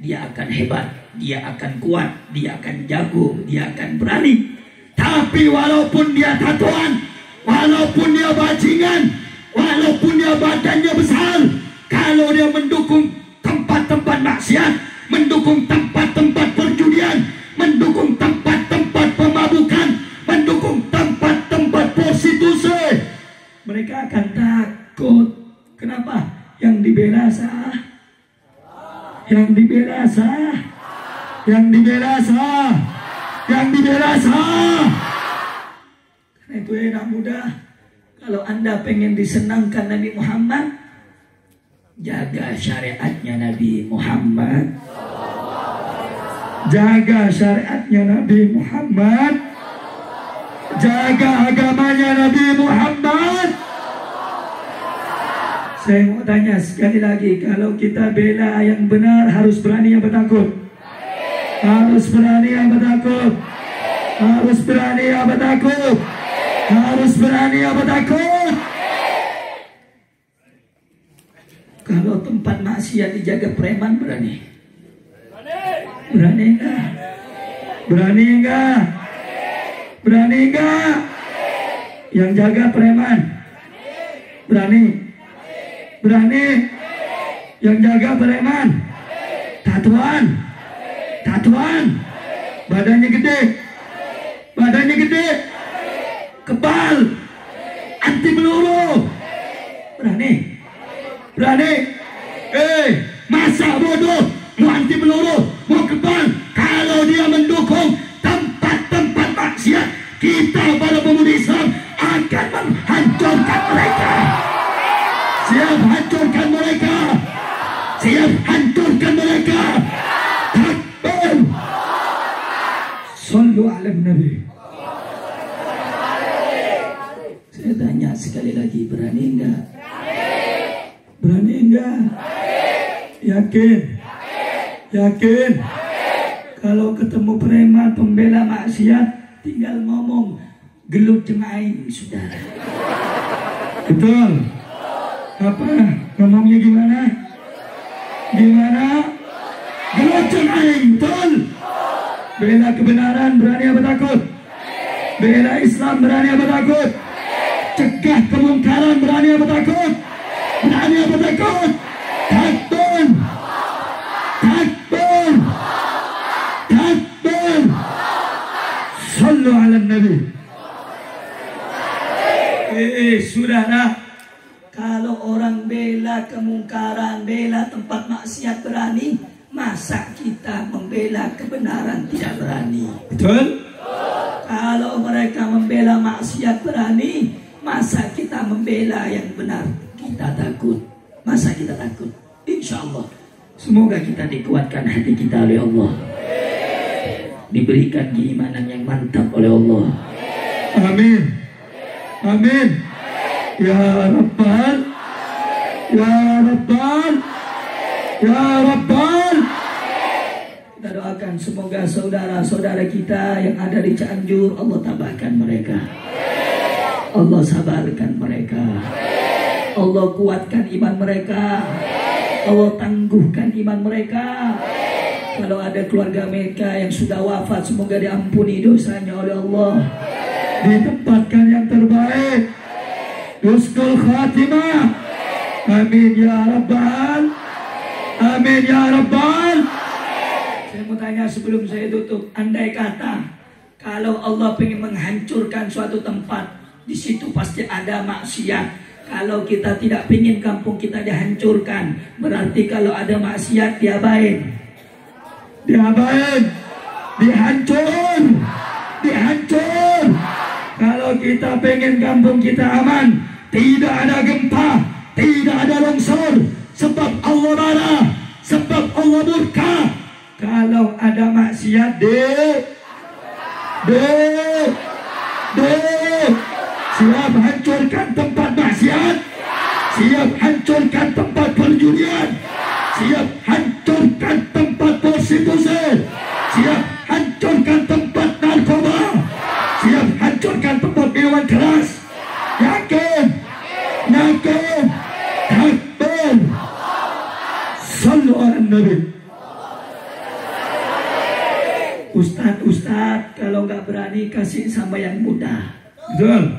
dia akan hebat, dia akan kuat, dia akan jago, dia akan berani. Tapi walaupun dia tatoan, walaupun dia bajingan, walaupun dia badannya besar, kalau dia mendukung tempat-tempat maksiat, mendukung tempat-tempat perjudian, mendukung tempat-tempat pemabukan, mendukung tempat-tempat prostitusi, mereka akan takut. Kenapa? Yang dibela sah, yang dibela sah, yang dibela sah, yang dibela sah. Karena itu anak muda, kalau Anda pengen disenangkan Nabi Muhammad, jaga syariatnya Nabi Muhammad, jaga syariatnya Nabi Muhammad, jaga agamanya Nabi Muhammad. Saya mau tanya sekali lagi, kalau kita bela yang benar harus berani apa takut? Harus berani apa takut? Harus berani apa takut? Harus berani apa takut? Kalau tempat maksiat dijaga preman berani? Berani enggak? Berani enggak? Berani enggak? Yang jaga preman? Berani? Berani? Yang jaga preman? Tatuan? Tatuan? Badannya gede? Badannya gede? Kebal? Anti peluru? Berani? Berani? Masa bodoh? Mau anti peluru? Mau kebal? Kalau dia mendukung tempat-tempat maksiat, kita para pemuda Islam akan menghancurkan mereka. Siap hancurkan mereka. Siap hancurkan mereka. Takbir. Sallu ala Nabi. Saya tanya sekali lagi, berani enggak? Berani enggak? Yakin? Yakin? Kalau ketemu preman pembela maksiat, tinggal ngomong gelut jemain, saudara. Betul? Apa? Ngomongnya gimana? Gimana? Gelut jemain, betul? Bela kebenaran, berani apa takut? Bela Islam, berani apa takut? Cegah kemungkaran, berani apa takut? Berani apa takut? Takbir! Takbir! Takbir! Sallu ala Nabi. Saudara, kalau orang bela kemungkaran, bela tempat maksiat berani, masa kita membela kebenaran tidak berani? Betul? Kalau mereka membela maksiat berani, masa kita membela yang benar kita takut? Masa kita takut? Insya Allah, semoga kita dikuatkan hati kita oleh Allah, diberikan keimanan yang mantap oleh Allah. Amin. Amin. Ya Rabbal, Ya Rabbal, Ya Rabbal. Kita doakan semoga saudara-saudara kita yang ada di Cianjur, Allah tabahkan mereka, Allah sabarkan mereka, Allah kuatkan iman mereka, Allah tangguhkan iman mereka. Kalau ada keluarga mereka yang sudah wafat, semoga diampuni dosanya oleh Allah, ditempatkan yang terbaik, husnul khatimah. Amin ya Rabbal, amin ya Rabbal. Saya mau tanya sebelum saya tutup, andai kata kalau Allah ingin menghancurkan suatu tempat, di situ pasti ada maksiat. Kalau kita tidak ingin kampung kita dihancurkan, berarti kalau ada maksiat diapain? Diapain? Dihancur, dihancur. Kalau kita pengen kampung kita aman, tidak ada gempa, tidak ada longsor, sebab Allah marah, sebab Allah murka. Kalau ada maksiat, siap hancurkan tempat maksiat, siap hancurkan tempat perjudian, siap hancurkan tempat prostitusi, siap hancurkan tempat narkoba, siap hancurkan tempat minuman keras. Yakin? Yakin? Takbir! Sallu ala Nabi. Ustadz kalau nggak berani kasih sama yang muda, betul?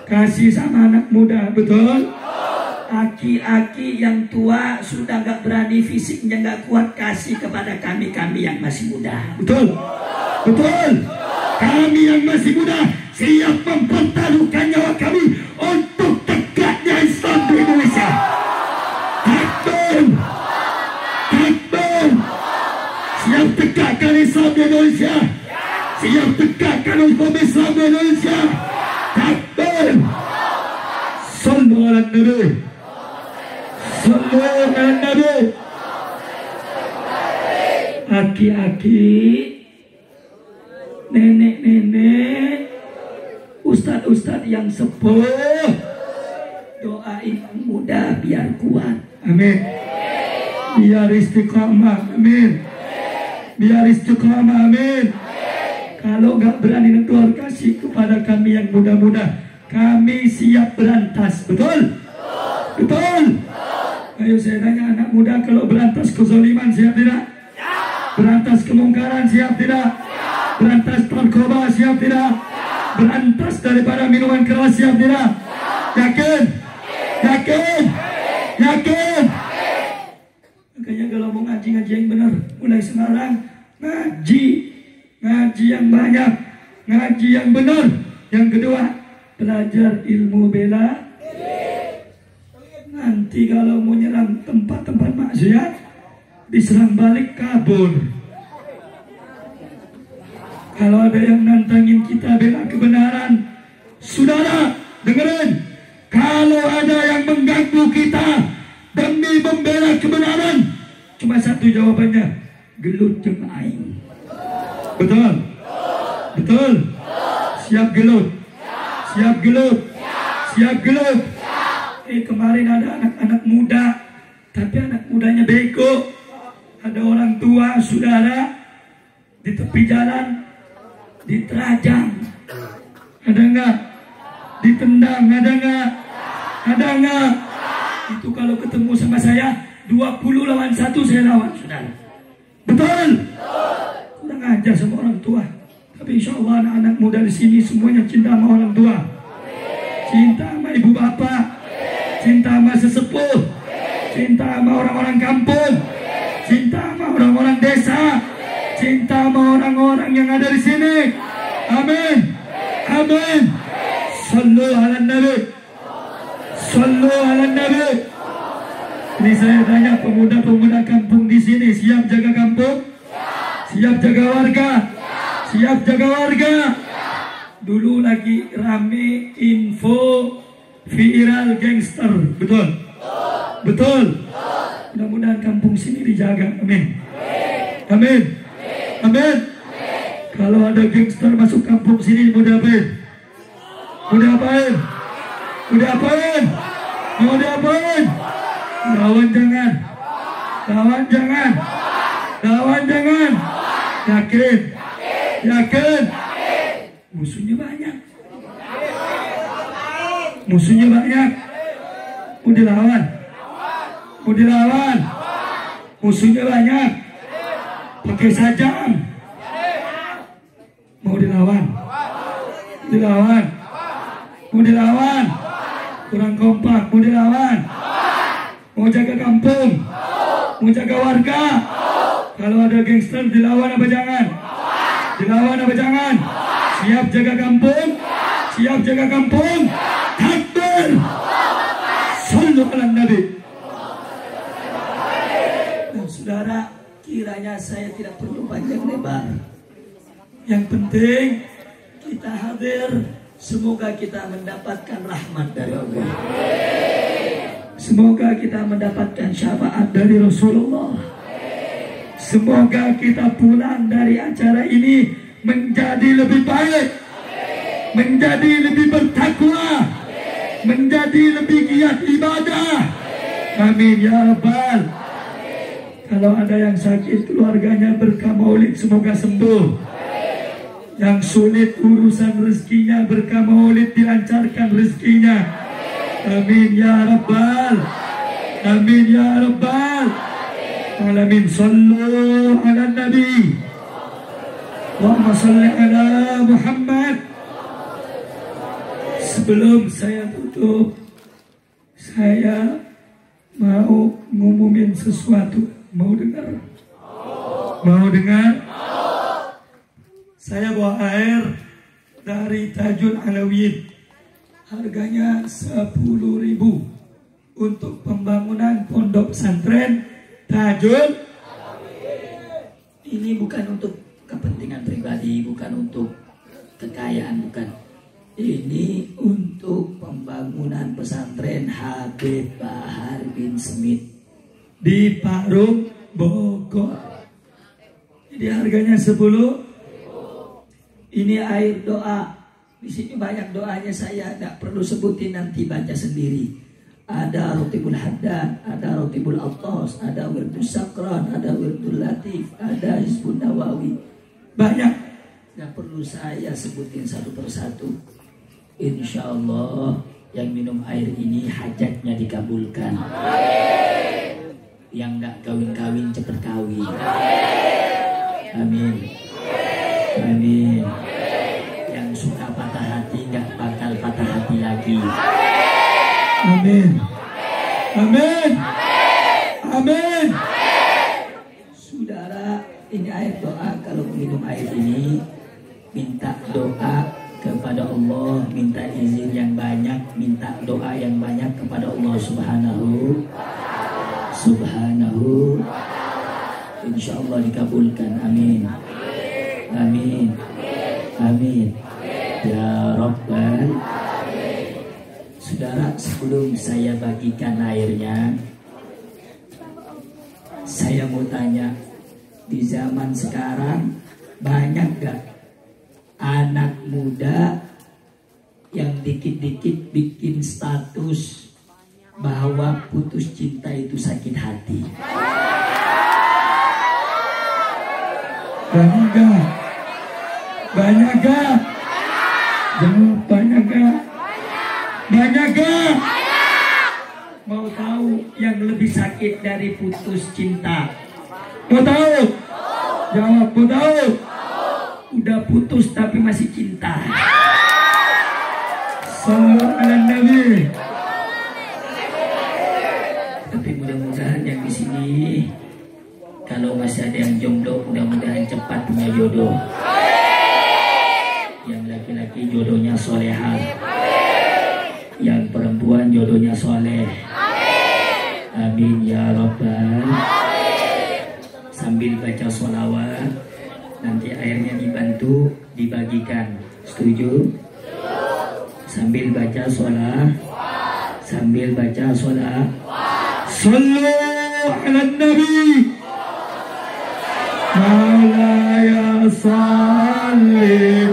Kasih sama anak muda, betul? Aki-aki yang tua sudah nggak berani, fisiknya nggak kuat, kasih kepada kami yang masih muda, betul? Betul? Kami yang masih muda siap mempertaruhkan nyawa kami untuk tegaknya Islam di Indonesia. Takbir! Takbir! Siap tegakkan Islam di Indonesia. Siap tegakkan hukum Islam di Indonesia. Takbir! Sallu ala Nabi. Sallu ala Nabi. Aki-aki, nenek-nenek, ustadz-ustadz yang sepuh, doain yang muda biar kuat. Amin. Biar istiqamah. Amin. Biar istiqamah. Amin. Kalau nggak berani negor, kasih kepada kami yang muda-muda. Kami siap berantas. Betul? Betul? Ayo saya tanya anak muda, kalau berantas kezaliman siap tidak? Berantas kemungkaran siap tidak? Berantas narkoba siap tidak? Berantas daripada minuman keras siap tidak? Yakin? Yakin? Yakin? Makanya kalau mau ngaji yang benar, mulai sekarang ngaji yang banyak, ngaji yang benar. Yang kedua, belajar ilmu bela. Nanti kalau mau nyerang tempat-tempat maksiat, diserang balik kabur. Kalau ada yang nantangin kita bela kebenaran, saudara dengerin. Kalau ada yang mengganggu kita demi membela kebenaran, cuma satu jawabannya, gelut jeung aing. Betul? Betul? Siap gelut? Siap gelut? Siap gelut? Kemarin ada anak-anak muda, tapi anak mudanya bego. Ada orang tua, saudara, di tepi jalan diterajang. Ada enggak? Ditendang, ada enggak? Ada enggak? Itu kalau ketemu sama saya 20 lawan 1 saya lawan, saudara. Betul? Kurang ajar sama orang tua. Tapi insya Allah anak-anak muda di sini semuanya cinta sama orang tua. Cinta sama ibu bapak. Cinta sama sesepuh. Cinta sama orang-orang kampung. Cinta sama orang-orang desa. Cinta sama orang-orang yang ada di sini. Amin. Amin. Sallu ala Nabi. Sallu ala Nabi. Ini saya tanya pemuda-pemuda kampung di sini, siap jaga kampung? Siap jaga warga? Siap jaga warga? Dulu lagi rame info viral gangster, betul? Betul? Mudah-mudahan kampung sini dijaga, amin. Amin. Amin. Kalau ada gangster masuk kampung sini, mau diapain? Mau diapain? Mau diapain? Mau diapain? Lawan jangan. Lawan jangan. Lawan jangan. Yakin? Yakin? Musuhnya banyak. Musuhnya banyak. Mau dilawan? Mau dilawan? Musuhnya banyak. Pakai sajam. Mau dilawan? Dilawan? Mau dilawan? Kurang kompak. Mau dilawan? Mau jaga kampung? Mau jaga warga? Kalau ada gangster dilawan apa jangan? Dilawan apa jangan? Siap jaga kampung? Siap jaga kampung? Takbir! Sallu ala Nabi. Nah, saudara, kiranya saya tidak perlu panjang lebar. Yang penting kita hadir. Semoga kita mendapatkan rahmat dari Allah. Semoga kita mendapatkan syafaat dari Rasulullah. Semoga kita pulang dari acara ini menjadi lebih baik, menjadi lebih bertakwa, menjadi lebih giat ibadah. Amin ya Rabbal. Kalau ada yang sakit keluarganya berkah maulid semoga sembuh. Yang sulit urusan rezekinya berkah maulid dilancarkan rezekinya. Amin ya Rabbal. Amin ya Rabbal alamin. Sallu ala Nabi. Allahumma sholli ala Muhammad. Sebelum saya tutup, saya mau ngumumin sesuatu. Mau dengar? Mau dengar? Saya bawa air dari Tajul Alawiyin. Harganya 10.000 untuk pembangunan pondok pesantren Tajul. Ini bukan untuk kepentingan pribadi, bukan untuk kekayaan, bukan. Ini untuk pembangunan pesantren Habib Bahar bin Smith di Parung, Bogor. Jadi harganya 10. Ini air doa. Di sini banyak doanya, saya tidak perlu sebutin, nanti baca sendiri. Ada Rotibul Haddad, ada Rotibul Attas, ada Wirdul Sakran, ada Wirdul Latif, ada Hizbun Nawawi. Banyak, tidak perlu saya sebutin satu persatu. Insya Allah yang minum air ini hajatnya dikabulkan. Yang nggak kawin-kawin cepat kawin. Amin. Amin. Yang suka patah hati nggak bakal patah hati lagi. Amin. Amin. Amin. Saudara, ini air doa. Kalau minum air ini, minta doa kepada Allah, minta izin yang banyak, minta doa yang banyak kepada Allah Subhanahu. Insya Allah dikabulkan. Amin. Amin. Amin. Ya Rabbal. Saudara, sebelum saya bagikan airnya, saya mau tanya, di zaman sekarang banyak gak anak muda yang dikit-dikit bikin status bahwa putus cinta itu sakit hati? Banyak gak? Banyak gak? Jawab, banyak gak? Banyak gak? Mau tahu yang lebih sakit dari putus cinta? Mau tahu? Jawab, mau tahu? Udah putus tapi masih cinta. Sallallahu ala Nabi. Tapi mudah-mudahan yang di sini, kalau masih ada yang jomblo, mudah-mudahan cepat punya jodoh. Yang laki-laki jodohnya solehah, yang perempuan jodohnya soleh. Amin ya Rabbal. Sambil baca sholawat, nanti airnya dibantu dibagikan. Setuju? Sambil baca sholat, sambil baca sholat. Sallu ala Nabi. Maulaya salli.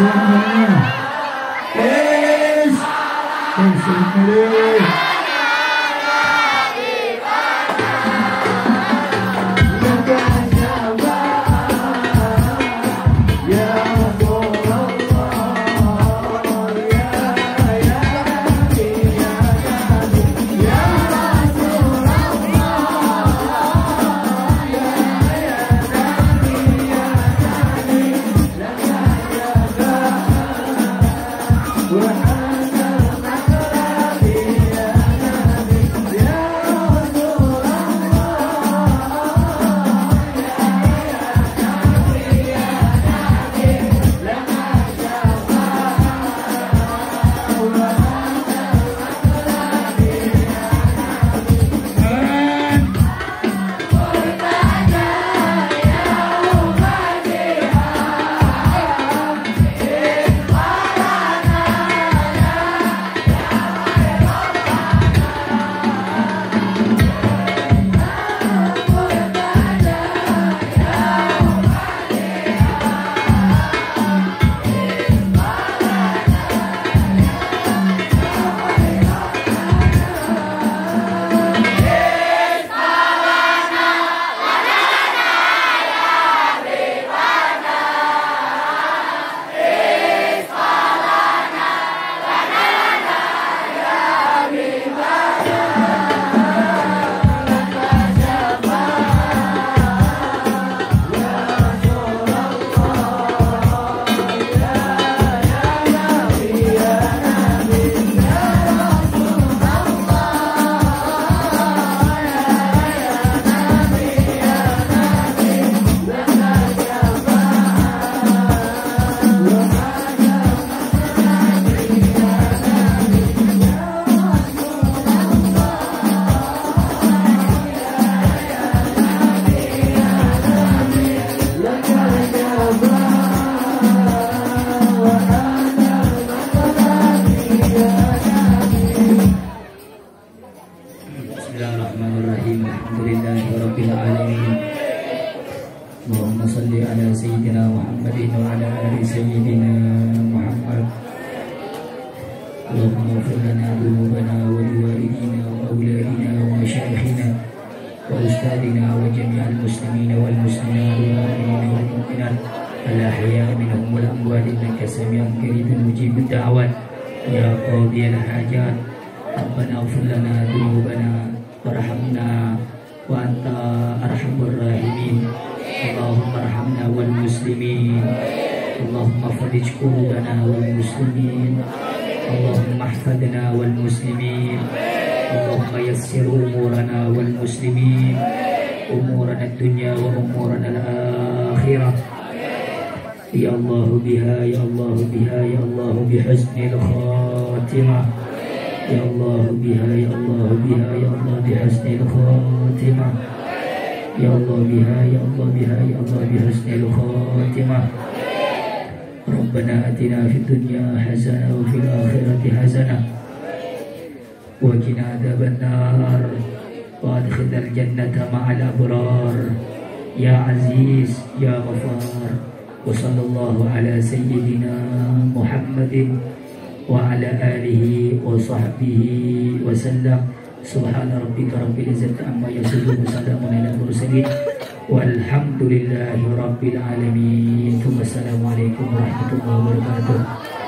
semuanya. Bismillahirrahmanirrahim. Alhamdulillahirabbil alamin. Allahumma shalli ala sayyidina Muhammadin wa ala ali sayyidina Muhammad. Allahumma ighfir lana dhunubana wa liwalidina wa awladina wa masyayikhina wa ustadina wa jami'al muslimina wal muslimat wal mu'minina wal mu'minat al-ahya'i minhum wal amwat innaka sami'un qaribun mujibud da'wat ya qadiyal hajat. Rabbana ighfir lana dhunubana warhamna wa anta arhamur rahimin. Allahumma arhamna wal muslimin. Allahumma farij kurubana wal muslimin. Allahumma ihfadna wal muslimin. Allahumma yassir umurana wal muslimin, umurana dunya wa umurana al-akhirah. Ya Allah biha, ya Allah biha, ya Allah bihusnil khatimah. Ya Allah biha, ya Allah biha, ya Allah bihusnil khatimah. Ya Allah biha, ya Allah biha, ya Allah bihusnil khatimah. Rabbana atina fid dunya hasanah wa fil akhirati hasanah wa qina adzabannar wa adkhilnal jannata ma'al abrar ya aziz ya ghafar. Wa sallallahu ala sayyidina Muhammadin wa ala alihi wa sahbihi wa sallam. Subhana rabbika rabbil izzati amma yasifun wa salamun alal mursalin walhamdulillahi rabbil alamin. Wassalamualaikum warahmatullahi wabarakatuh.